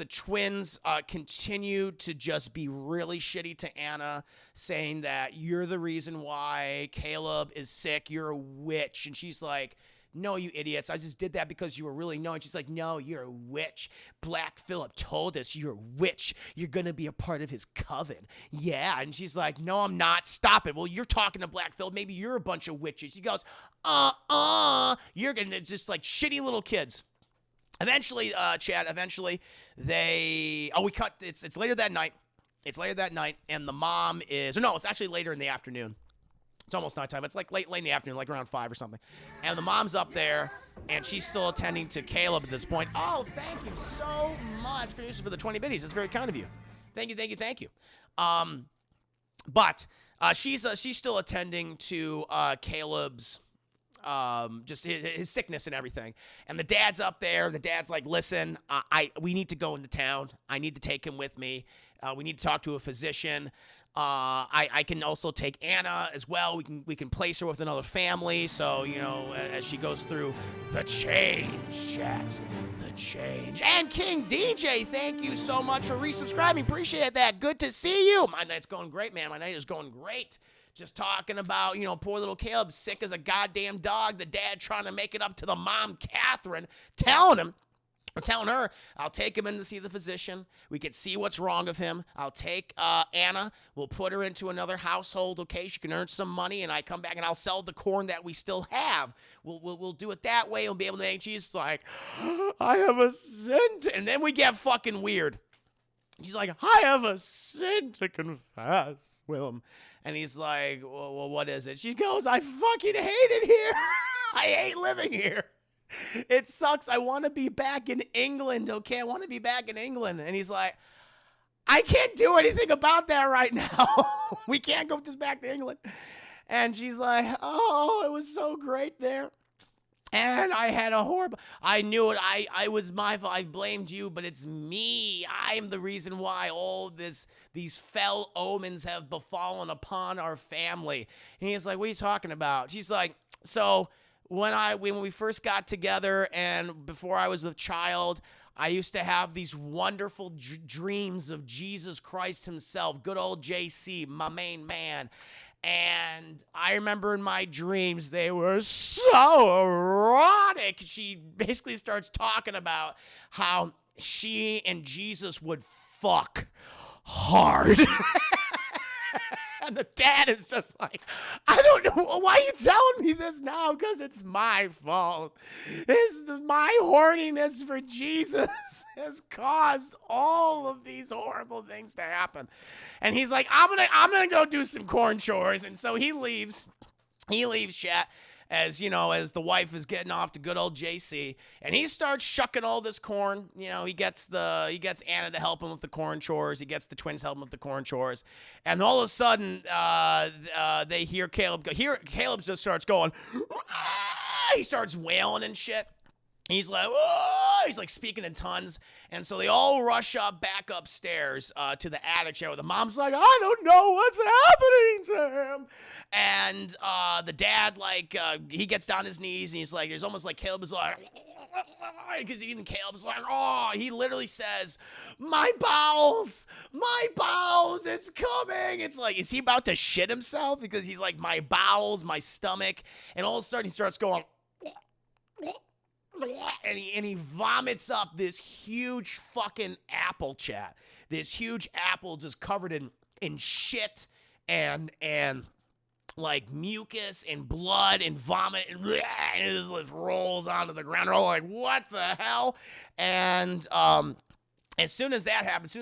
continue to just be really shitty to Anna, saying that you're the reason why Caleb is sick. You're a witch. And she's like, no, you idiots. I just did that because you were really knowing. She's like, no, you're a witch. Black Phillip told us you're a witch. You're going to be a part of his coven. Yeah. And she's like, no, I'm not. Stop it. Well, you're talking to Black Phillip. Maybe you're a bunch of witches. He goes, you're going to just like shitty little kids. Eventually, Chad, we cut, it's later that night. And the mom it's actually later in the afternoon. It's almost nighttime. It's like late in the afternoon, like around 5 or something. And the mom's up there, and she's still attending to Caleb at this point. Oh, thank you so much, producer, for the 20 biddies. It's very kind of you. Thank you. But she's still attending to Caleb's just his sickness and everything. And the dad's up there. The dad's like, listen, we need to go into town. I need to take him with me. We need to talk to a physician. I can also take Anna as well. We can place her with another family. So, as she goes through the change, chat. The change. And King DJ, thank you so much for resubscribing. Appreciate that. Good to see you. My night's going great, man. My night is going great. Just talking about, poor little Caleb, sick as a goddamn dog. The dad trying to make it up to the mom, Catherine, telling her, I'll take him in to see the physician. We can see what's wrong with him. I'll take Anna. We'll put her into another household, okay? She can earn some money, and I come back, and I'll sell the corn that we still have. We'll do it that way. We'll be able to make cheese. Like, I have a sin. And then we get fucking weird. She's like, I have a sin to confess, Willem. And he's like, well, what is it? She goes, I fucking hate it here. I hate living here. It sucks. I want to be back in England, okay? I want to be back in England. And he's like, I can't do anything about that right now. We can't go just back to England. And she's like, oh, it was so great there. And I had a horrible, I knew it, I was my fault, I blamed you, but it's me. I'm the reason why all these fell omens have befallen upon our family. And he's like, what are you talking about? She's like, so when we first got together and before I was a child, I used to have these wonderful dreams of Jesus Christ himself, good old JC, my main man. And I remember in my dreams, they were so erotic. She basically starts talking about how she and Jesus would fuck hard. And the dad is just like, I don't know, why are you telling me this now? Because it's my fault. My horniness for Jesus has caused all of these horrible things to happen. And he's like, I'm gonna go do some corn chores. And so he leaves chat as the wife is getting off to good old JC, and he starts shucking all this corn. He gets Anna to help him with the corn chores. He gets the twins to help him with the corn chores, and all of a sudden, they hear Caleb go. Caleb just starts going. He starts wailing and shit. He's like, whoa! He's like speaking in tongues. And so they all rush up back upstairs to the attic chair where the mom's like, I don't know what's happening to him. And the dad, he gets down his knees and he's like, there's almost like Caleb is like, because even Caleb's like, oh, he literally says, my bowels, it's coming. It's like, is he about to shit himself? Because he's like, my bowels, my stomach. And all of a sudden he starts going, and he vomits up this huge fucking apple, chat. This huge apple just covered in shit and like mucus and blood and vomit, and it just rolls onto the ground. We're all like, what the hell? And as soon as that happens,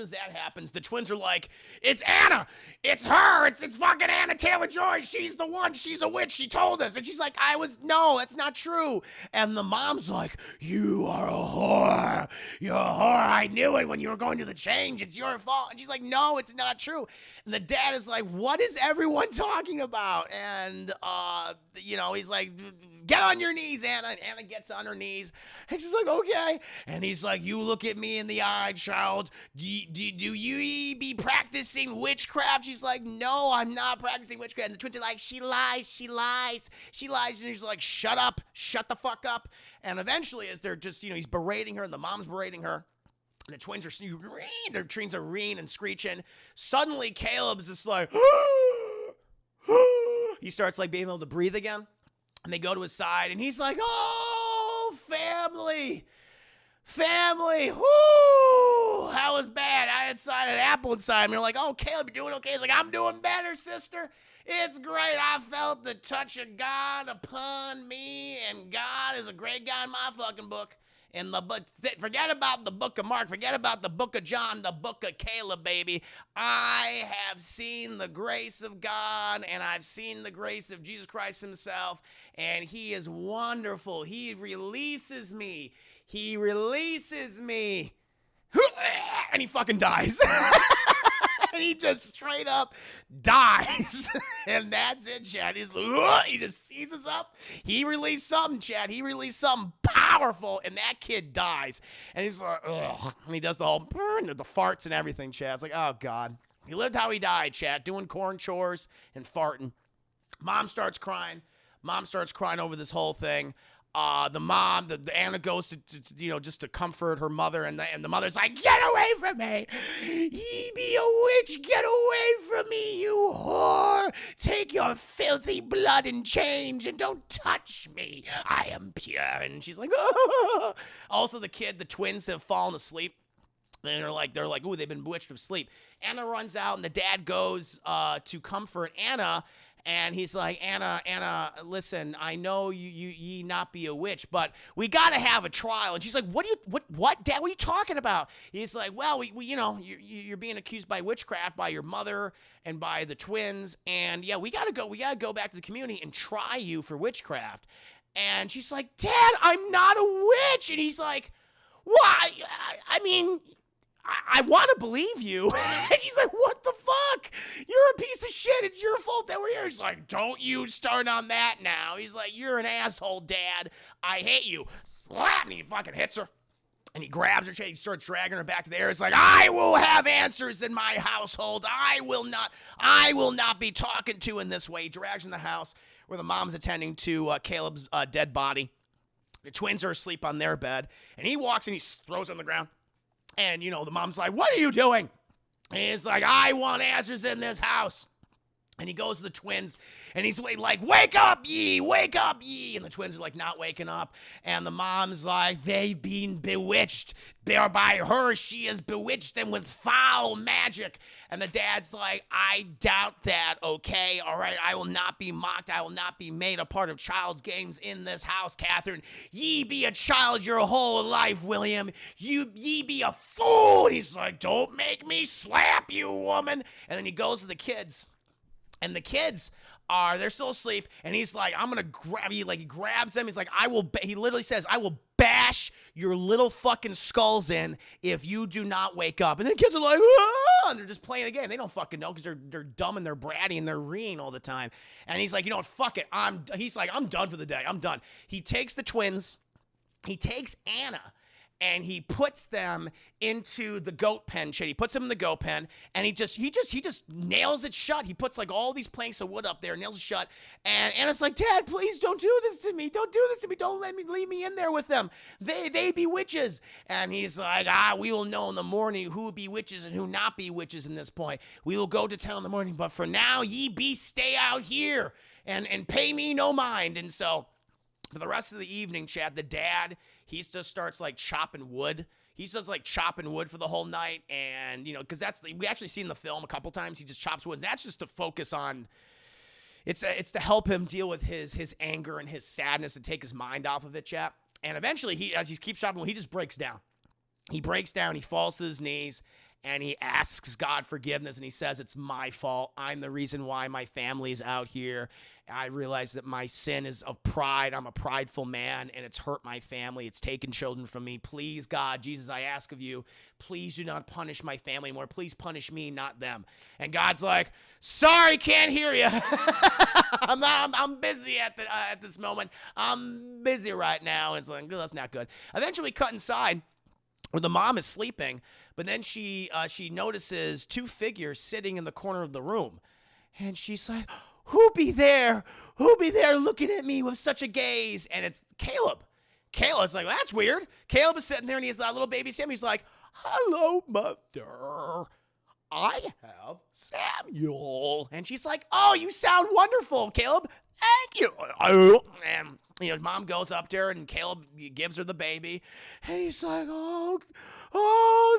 the twins are like, it's Anna. It's her. It's fucking Anna Taylor-Joy. She's the one. She's a witch. She told us. And she's like, no, that's not true. And the mom's like, you are a whore. You're a whore. I knew it when you were going to the change. It's your fault. And she's like, no, it's not true. And the dad is like, what is everyone talking about? And, he's like, get on your knees, Anna. And Anna gets on her knees. And she's like, okay. And he's like, you look at me in the eye, child. Do you be practicing witchcraft? She's like, no, I'm not practicing witchcraft. And the twins are like, she lies. And he's like, shut up. Shut the fuck up. And eventually, as they're just, he's berating her and the mom's berating her, and the twins are reeing and screeching. Suddenly, Caleb's just like, he starts like being able to breathe again. And they go to his side, and he's like, oh, family, whoo, that was bad. I had an apple inside me. They're like, oh, Caleb, you're doing okay? He's like, I'm doing better, sister. It's great. I felt the touch of God upon me, and God is a great guy in my fucking book. Forget about the book of Mark. Forget about the book of John, the book of Caleb, baby. I have seen the grace of God, and I've seen the grace of Jesus Christ himself, and he is wonderful. He releases me. And he fucking dies. And he just straight up dies. And that's it, Chad. He's like, "Ugh," he just seizes up. He released something, Chad. He released something powerful, and that kid dies. And he's like, ugh. And he does the whole, the farts and everything, Chad. It's like, oh, God. He lived how he died, Chad, doing corn chores and farting. Mom starts crying. Mom starts crying over this whole thing. The Anna goes to just to comfort her mother, and the mother's like, "Get away from me! Ye be a witch! Get away from me, you whore! Take your filthy blood and change, and don't touch me! I am pure." And she's like, "Oh." Also, the twins have fallen asleep. And they're like, ooh, they've been bewitched of sleep. Anna runs out, and the dad goes to comfort Anna. And he's like, Anna, listen, I know ye not be a witch, but we got to have a trial. And she's like, what, Dad, what are you talking about? He's like, well, we you're being accused by witchcraft by your mother and by the twins. And yeah, we got to go back to the community and try you for witchcraft. And she's like, Dad, I'm not a witch. And he's like, why? I mean, I want to believe you. And she's like, what the fuck? You're a piece of shit. It's your fault that we're here. He's like, don't you start on that now. He's like, you're an asshole, Dad. I hate you. Slap! And he fucking hits her. And he grabs her, he starts dragging her back to the air. It's like, I will have answers in my household. I will not be talking to in this way. He drags her in the house where the mom's attending to Caleb's dead body. The twins are asleep on their bed. And he walks and he throws her on the ground. And, the mom's like, what are you doing? And he's like, I want answers in this house. And he goes to the twins, and he's like, wake up, ye, wake up, ye. And the twins are like not waking up. And the mom's like, they've been bewitched. By her, she has bewitched them with foul magic. And the dad's like, I doubt that, okay? All right, I will not be mocked. I will not be made a part of child's games in this house, Catherine. Ye be a child your whole life, William. Ye be a fool. And he's like, don't make me slap you, woman. And then he goes to the kids. And the kids they're still asleep, and he's like, I'm gonna grab you. Like, he grabs them. He's like, he literally says, I will bash your little fucking skulls in if you do not wake up. And then the kids are like, ah! And they're just playing the game. They don't fucking know because they're dumb and they're bratty and they're reeing all the time. And he's like, you know what, fuck it. He's like, I'm done for the day. I'm done. He takes the twins. He takes Anna. And he puts them into the goat pen, He puts them in the goat pen, and he just nails it shut. He puts like all these planks of wood up there, nails it shut. And Anna's like, Dad, please don't do this to me. Don't do this to me. Don't leave me in there with them. They be witches. And he's like, we will know in the morning who be witches and who not be witches in this point. We will go to town in the morning, but for now, stay out here and pay me no mind. And so for the rest of the evening, Chad, the dad, he just starts like chopping wood. He starts like chopping wood for the whole night. And, because we actually see in the film a couple times, he just chops wood. And that's just to focus on, it's to help him deal with his anger and his sadness and take his mind off of it, Chad. And eventually, as he keeps chopping wood, he just breaks down. He breaks down, he falls to his knees, and he asks God forgiveness, and he says, it's my fault. I'm the reason why my family is out here. I realize that my sin is of pride. I'm a prideful man, and it's hurt my family. It's taken children from me. Please, God, Jesus, I ask of you, please do not punish my family anymore. Please punish me, not them. And God's like, sorry, can't hear you. I'm busy at this moment. I'm busy right now. And it's like, that's not good. Eventually, cut inside where the mom is sleeping, but then she notices two figures sitting in the corner of the room, and she's like, who be there looking at me with such a gaze? And it's Caleb. Caleb's like, well, that's weird. Caleb is sitting there, and he has that little baby Sam. He's like, hello, mother. I have Samuel. And she's like, oh, you sound wonderful, Caleb. Thank you. And, mom goes up there, and Caleb gives her the baby. And he's like, oh,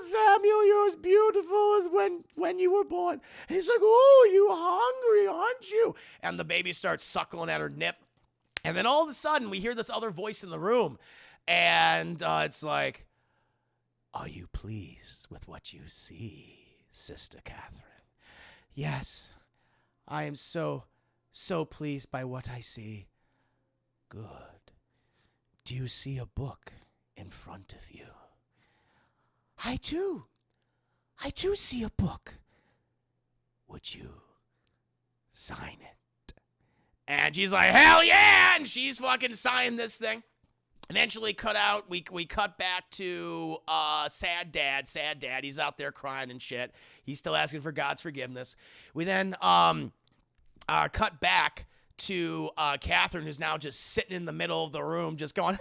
Samuel, you're as beautiful as when you were born. And he's like, oh, you hungry, aren't you? And the baby starts suckling at her nip. And then all of a sudden, we hear this other voice in the room. And it's like, are you pleased with what you see, Sister Catherine? Yes, I am so pleased by what I see. Good. Do you see a book in front of you? I do see a book. would you sign it? And she's like, hell yeah! And she's fucking signed this thing. Eventually we cut back to sad dad. He's out there crying and shit. He's still asking for God's forgiveness. We then cut back to Catherine, who's now just sitting in the middle of the room, just going,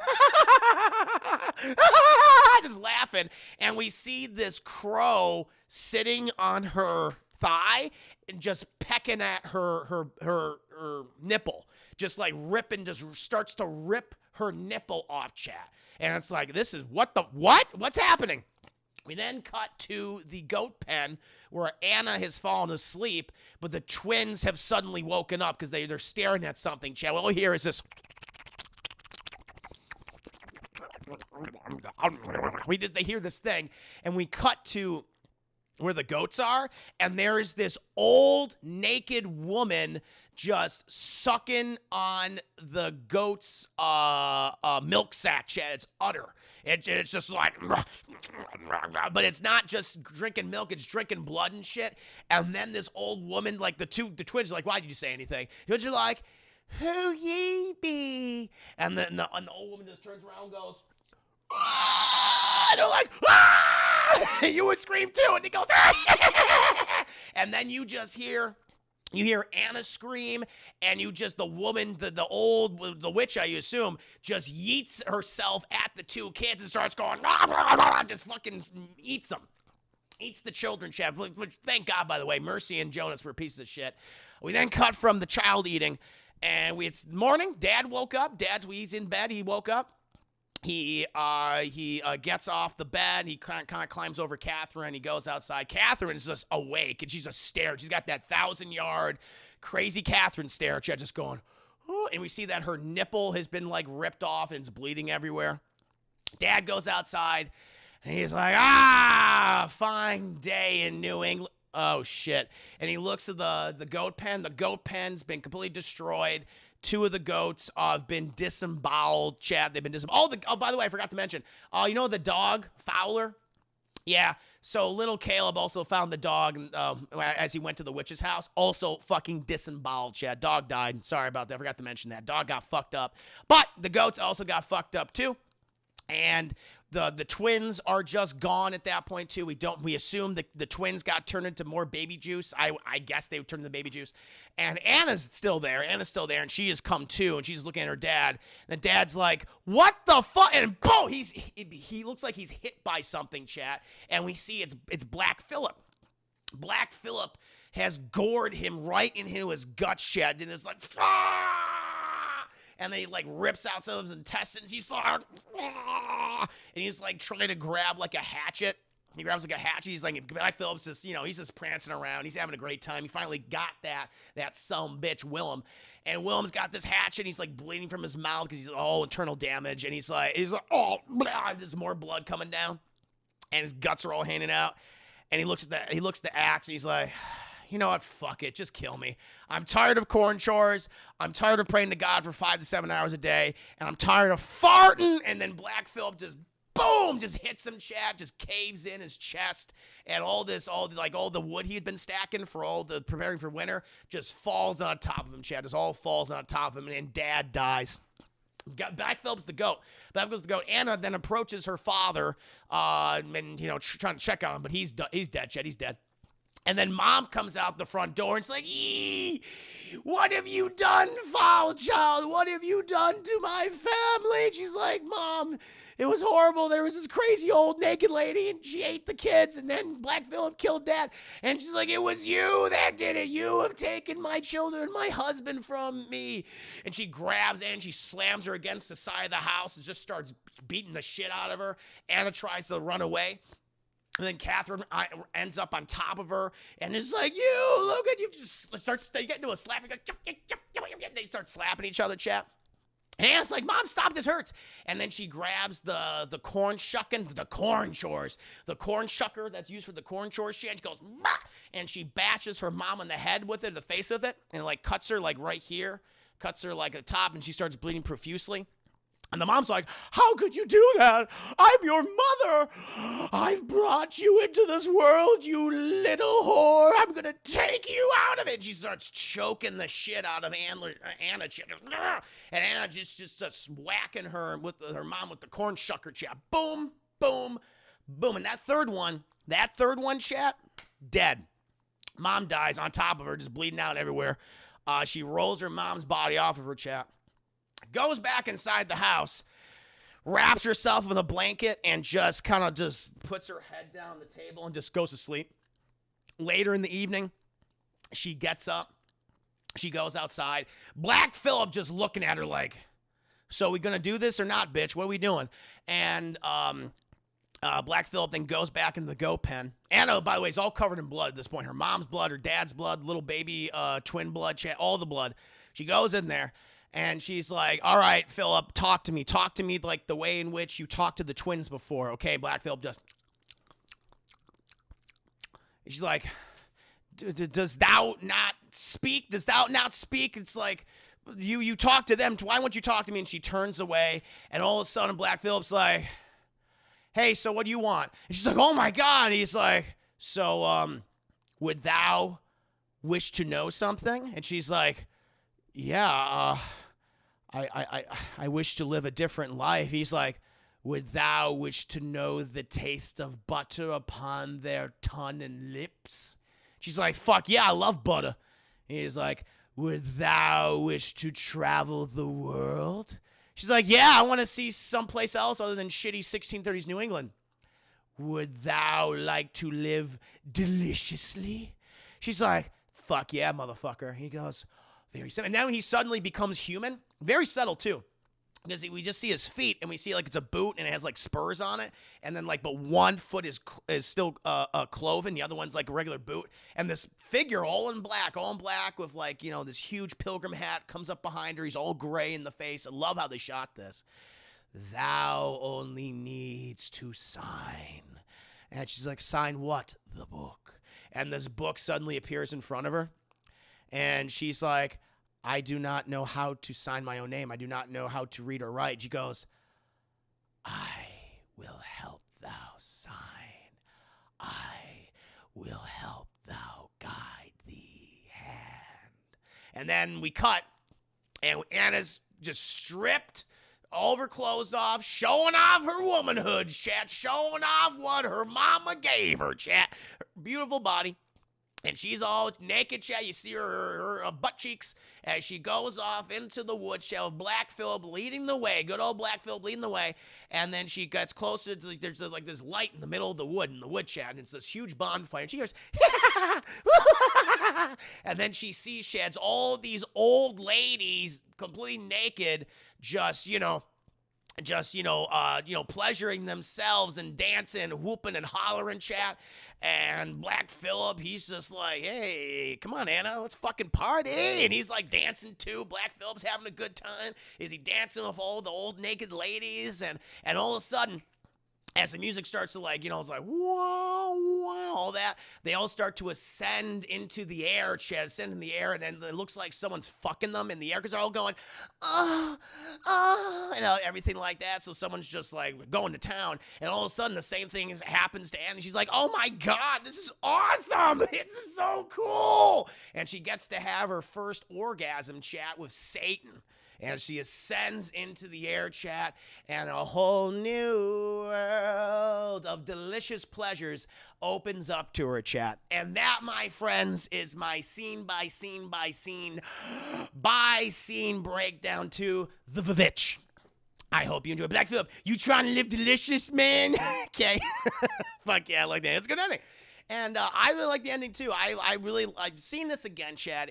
just laughing. And we see this crow sitting on her thigh and just pecking at her nipple, just like ripping, just starts to rip her nipple off, chat. And it's like, this is what's happening? We then cut to the goat pen where Anna has fallen asleep, but the twins have suddenly woken up because they're staring at something, chat. All we hear is this. They hear this thing, and we cut to where the goats are, and there's this old naked woman just sucking on the goat's milk sack, Chad. It's udder. It's just like, but it's not just drinking milk, it's drinking blood and shit. And then this old woman, like the twins are like, why did you say anything? The twins are like, who ye be? And then the old woman just turns around and goes, ah! They're like, ah! You would scream too, and he goes, ah! And then you hear Anna scream, and the woman, the witch, I assume, just yeets herself at the two kids and starts going, just fucking eats them. Eats the children, chef. Which, thank God, by the way, Mercy and Jonas were pieces of shit. We then cut from the child eating, and it's morning. Dad woke up. He's in bed. He woke up. He gets off the bed. He kind of climbs over Catherine. He goes outside. Catherine's just awake, and she's just staring. She's got that 1,000-yard crazy Catherine stare. She's just going, oh, and we see that her nipple has been like ripped off and it's bleeding everywhere. Dad goes outside, and he's like, fine day in New England. Oh, shit. And he looks at the goat pen. The goat pen's been completely destroyed. Two of the goats have been disemboweled, Chad. They've been disemboweled. Oh, by the way, I forgot to mention. You know the dog, Fowler? Yeah. So little Caleb also found the dog as he went to the witch's house. Also fucking disemboweled, Chad. Dog died. Sorry about that. I forgot to mention that. Dog got fucked up. But the goats also got fucked up too. And the twins are just gone at that point too. We assume that the twins got turned into more baby juice. I guess they would turn into baby juice. And Anna's still there, and she has come too, and she's looking at her dad. And the dad's like, what the fuck? And boom, he looks like he's hit by something, chat. And we see it's Black Phillip. Black Phillip has gored him right into his gut, chat. And it's like, and they like rips out some of his intestines. He's like, and he's like trying to grab like a hatchet. He grabs like a hatchet. He's like, Black Phillip's just, he's just prancing around. He's having a great time. He finally got that some bitch Willem, and Willem's got this hatchet. He's like bleeding from his mouth because he's all internal damage, and he's like, oh, blah, there's more blood coming down, and his guts are all hanging out. And he looks at the axe, and he's like, you know what? Fuck it. Just kill me. I'm tired of corn chores. I'm tired of praying to God for 5 to 7 hours a day. And I'm tired of farting. And then Black Phillip just, boom, just hits him, Chad, just caves in his chest. And all the wood he had been stacking for preparing for winter just falls on top of him, Chad. Just all falls on top of him. And Dad dies. Black Phillip's the goat. Black Phillip's the goat. Anna then approaches her father, and trying to check on him, but he's dead, Chad. He's dead. And then Mom comes out the front door and it's like, what have you done, foul child? What have you done to my family? And she's like, Mom, it was horrible. There was this crazy old naked lady and she ate the kids, and then Black Phillip killed Dad. And she's like, it was you that did it. You have taken my children, my husband from me. And she grabs Anna and she slams her against the side of the house and just starts beating the shit out of her. Anna tries to run away. And then Catherine ends up on top of her and is like, you, look at you. They get into a slap. They start slapping each other, chap. And Anna's like, Mom, stop, this hurts. And then she grabs the corn shucking, the corn chores, the corn shucker that's used for the corn chores. And she goes, bah! And she bashes her mom on the head with it, the face with it, and like cuts her like right here, cuts her like at the top, and she starts bleeding profusely. And the mom's like, how could you do that? I'm your mother. I've brought you into this world, you little whore. I'm going to take you out of it. She starts choking the shit out of Anna. Just, and Anna just starts whacking her with her mom with the corn shucker chat. Boom, boom, boom. And that third one, chat, dead. Mom dies on top of her, just bleeding out everywhere. She rolls her mom's body off of her, chat. Goes back inside the house, wraps herself with a blanket, and just kind of just puts her head down on the table and just goes to sleep. Later in the evening, she gets up. She goes outside. Black Phillip just looking at her like, so we gonna do this or not, bitch? What are we doing? And Black Phillip then goes back into the goat pen. Anna, by the way, is all covered in blood at this point. Her mom's blood, her dad's blood, little baby twin blood, all the blood. She goes in there. And she's like, all right, Philip, talk to me. Talk to me like the way in which you talked to the twins before. Okay, Black Phillip just. And she's like, does thou not speak? Does thou not speak? It's like, you talk to them. Why won't you talk to me? And she turns away. And all of a sudden, Black Phillip's like, hey, so what do you want? And she's like, oh my God. And he's like, so would thou wish to know something? And she's like, yeah, I wish to live a different life. He's like, would thou wish to know the taste of butter upon their tongue and lips? She's like, fuck yeah, I love butter. He's like, would thou wish to travel the world? She's like, yeah, I want to see someplace else other than shitty 1630s New England. Would thou like to live deliciously? She's like, fuck yeah, motherfucker. He goes, very simple. And now he suddenly becomes human. Very subtle, too. Because we just see his feet, and we see, like, it's a boot, and it has, like, spurs on it. And then, like, but one foot is still cloven. The other one's, like, a regular boot. And this figure, all in black with, like, you know, this huge pilgrim hat comes up behind her. He's all gray in the face. I love how they shot this. Thou only needs to sign. And she's like, sign what? The book. And this book suddenly appears in front of her. And she's like, I do not know how to sign my own name. I do not know how to read or write. She goes, I will help thou sign. I will help thou guide thee hand. And then we cut, and Anna's just stripped, all of her clothes off, showing off her womanhood, chat, showing off what her mama gave her, chat. Her beautiful body. And she's all naked, chat. You see her butt cheeks as she goes off into the woods, chat, with Black Phillip leading the way. Good old Black Phillip leading the way. And then she gets closer to, there's like this light in the middle of the wood, chat. And it's this huge bonfire. And she goes, and then she sees, chat, all these old ladies completely naked, just pleasuring themselves and dancing, whooping and hollering, chat. And Black Phillip, he's just like, hey, come on, Anna, let's fucking party. And he's like dancing too. Black Phillip's having a good time. Is he dancing with all the old naked ladies? And all of a sudden, as the music starts to it's like, wow, wow, all that, they all start to ascend into the air, chat, ascend in the air, and then it looks like someone's fucking them in the air because they're all going, everything like that. So someone's just like going to town, and all of a sudden the same thing happens to Anne, and she's like, oh my God, this is awesome. This is so cool. And she gets to have her first orgasm, chat, with Satan. And she ascends into the air, chat, and a whole new world of delicious pleasures opens up to her, chat. And that, my friends, is my scene by scene breakdown to The Vivitch. I hope you enjoy. Black Phillip, you trying to live delicious, man? Okay. Fuck yeah, I like that. It's a good ending. And I really like the ending, too. I've seen this again, chat.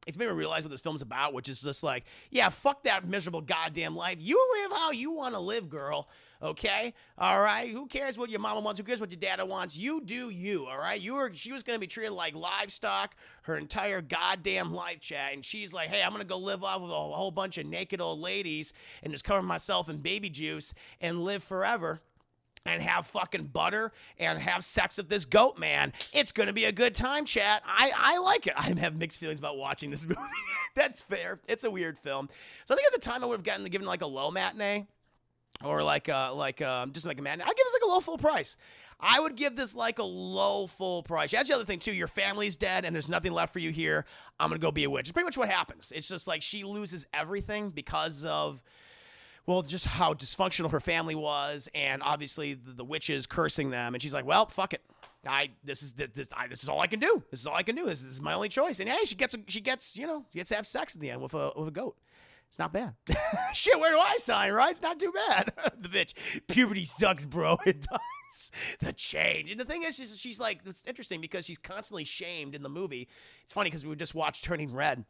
It's made me realize what this film's about, which is just like, yeah, fuck that miserable goddamn life. You live how you want to live, girl. Okay? All right? Who cares what your mama wants? Who cares what your dad wants? You do you, all right? She was going to be treated like livestock her entire goddamn life, chat. And she's like, hey, I'm going to go live off with a whole bunch of naked old ladies and just cover myself in baby juice and live forever. and have fucking butter and have sex with this goat man. It's gonna be a good time, chat. I like it. I have mixed feelings about watching this movie. That's fair. It's a weird film. So I think at the time I would have given like a low matinee. Or just like a matinee. I'd give this like a low full price. I would give this like a low full price. That's the other thing too. Your family's dead and there's nothing left for you here. I'm gonna go be a witch. It's pretty much what happens. It's just like she loses everything because of, well, just how dysfunctional her family was, and obviously the witches cursing them. And she's like, well, fuck it. This is all I can do. This is all I can do. This is my only choice. And hey, she gets to have sex in the end with a goat. It's not bad. Shit, where do I sign, right? It's not too bad. The bitch. Puberty sucks, bro. It does. The change. And the thing is, she's like, it's interesting because she's constantly shamed in the movie. It's funny because we just watched Turning Red,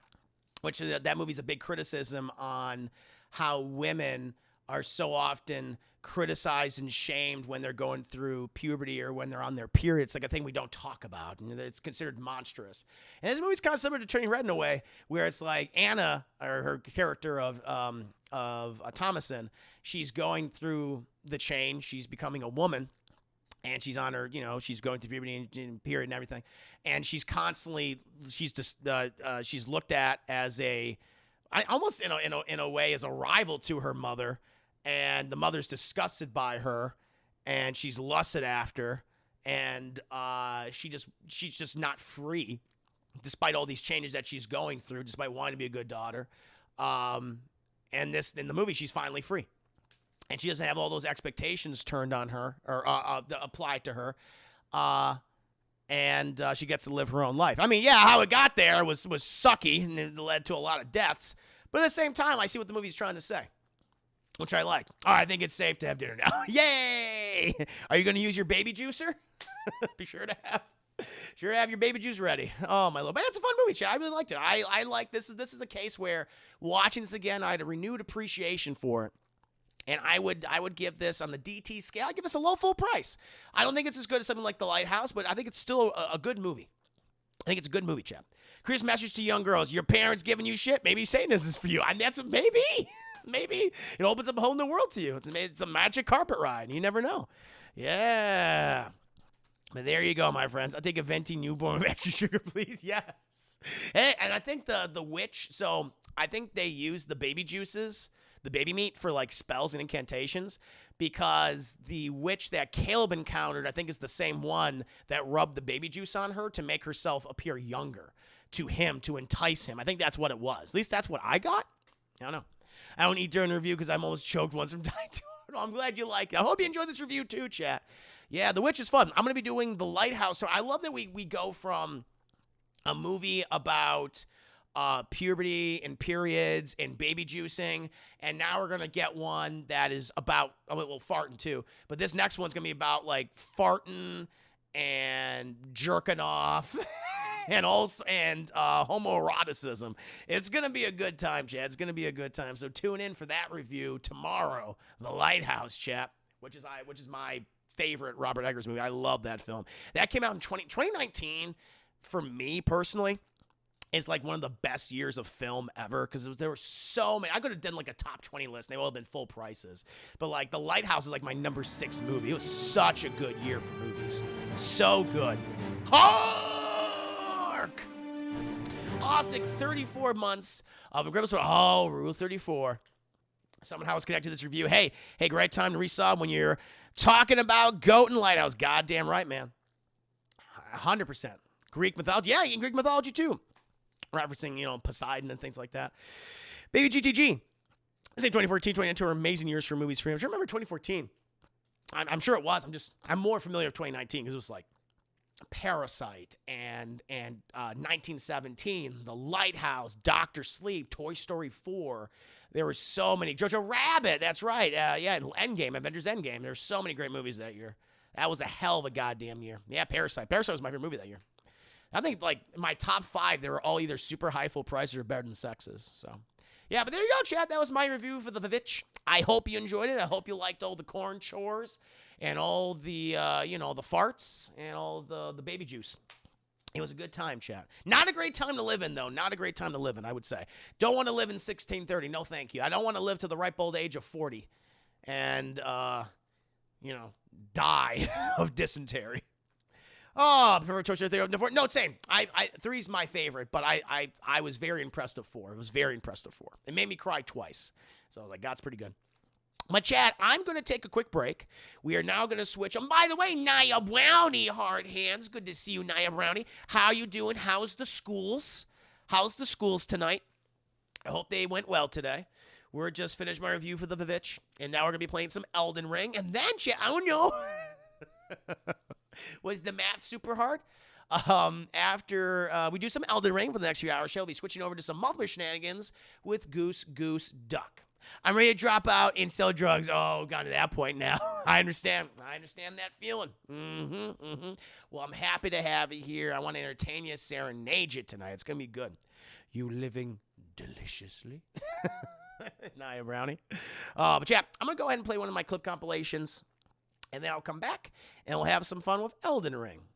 which that movie's a big criticism on how women are so often criticized and shamed when they're going through puberty or when they're on their period. It's like a thing we don't talk about, and it's considered monstrous. And this movie's kind of similar to Turning Red in a way, where it's like Anna, or her character of Thomason, she's going through the change. She's becoming a woman, and she's on her, she's going through puberty and period and everything, and she's looked at as almost in a way as a rival to her mother. And the mother's disgusted by her, and she's lusted after, and she's just not free, despite all these changes that she's going through, despite wanting to be a good daughter. And in the movie, she's finally free, and she doesn't have all those expectations turned on her or applied to her, and she gets to live her own life. I mean, yeah, how it got there was sucky, and it led to a lot of deaths. But at the same time, I see what the movie's trying to say, which I like. All right, I think it's safe to have dinner now. Yay! Are you going to use your baby juicer? Be sure to have your baby juice ready. Oh my lord! But it's a fun movie, chat. I really liked it. I like this. This is a case where watching this again, I had a renewed appreciation for it. And I would give this on the DT scale. I give this a low full price. I don't think it's as good as something like The Lighthouse, but I think it's still a good movie. I think it's a good movie, chap. Chris, message to young girls: your parents giving you shit? Maybe Satanism is for you. I mean, maybe it opens up a whole new world to you. It's a magic carpet ride. You never know. Yeah. But there you go, my friends. I'll take a venti newborn with extra sugar, please. Yes. Hey, and I think the witch. So I think they use the baby juices, the baby meat, for like spells and incantations, because the witch that Caleb encountered, I think, is the same one that rubbed the baby juice on her to make herself appear younger to him, to entice him. I think that's what it was. At least that's what I got. I don't know. I don't eat during the review because I'm almost choked once from dying too. I'm glad you like it. I hope you enjoyed this review too, chat. Yeah, The Witch is fun. I'm going to be doing The Lighthouse. So I love that we go from a movie about puberty and periods and baby juicing, and now we're going to get one that is about, farting too. But this next one's going to be about like farting and jerking off. And homoeroticism. It's going to be a good time, chat. It's going to be a good time. So tune in for that review tomorrow, The Lighthouse, chat, which is my favorite Robert Eggers movie. I love that film. That came out in 2019. For me personally, is like one of the best years of film ever, because there were so many. I could have done like a top 20 list, and they all have been full prices. But like The Lighthouse is like my number 6 movie. It was such a good year for movies. So good. Osnick, 34 months of incredible. Oh, Rule 34. Somehow it's connected to this review. Hey, great time to resub when you're talking about Goat and Lighthouse. Goddamn right, man. 100%. Greek mythology. Yeah, in Greek mythology too. Referencing, Poseidon and things like that. Baby GTG. I say 2014, 2019 are amazing years for movies for me. I remember 2014. I'm sure it was. I'm more familiar with 2019 because it was like Parasite and 1917, The Lighthouse, Doctor Sleep, Toy Story 4. There were so many. Jojo Rabbit, that's right. Endgame, Avengers Endgame. There were so many great movies that year. That was a hell of a goddamn year. Yeah, Parasite. Parasite was my favorite movie that year. I think like my top 5, they were all either super high full prices or better than Sexes. So yeah, but there you go, chat. That was my review for The Vivitch. I hope you enjoyed it. I hope you liked all the corn chores and all the, the farts and all the baby juice. It was a good time, chat. Not a great time to live in, though. Not a great time to live in, I would say. Don't want to live in 1630. No, thank you. I don't want to live to the ripe old age of 40. And, die of dysentery. Oh, choice of 3 over 4. No, same. Three's my favorite, but I was very impressed with 4. It was very impressed with 4. It made me cry twice. So I was like, that's pretty good. My chat, I'm going to take a quick break. We are now going to switch. And by the way, Naya Brownie, hard hands. Good to see you, Naya Brownie. How you doing? How's the schools? How's the schools tonight? I hope they went well today. We're just finished my review for the Vivitch, and now we're going to be playing some Elden Ring. And then, chat, oh no. Was the math super hard? After we do some Elden Ring for the next few hours, we'll be switching over to some multiple shenanigans with Goose Duck. I'm ready to drop out and sell drugs. Oh, got to that point now. I understand that feeling. Well, I'm happy to have you here. I want to entertain you, serenade you tonight. It's going to be good. You living deliciously? Naya Brownie. But yeah, I'm going to go ahead and play one of my clip compilations, and then I'll come back, and we'll have some fun with Elden Ring.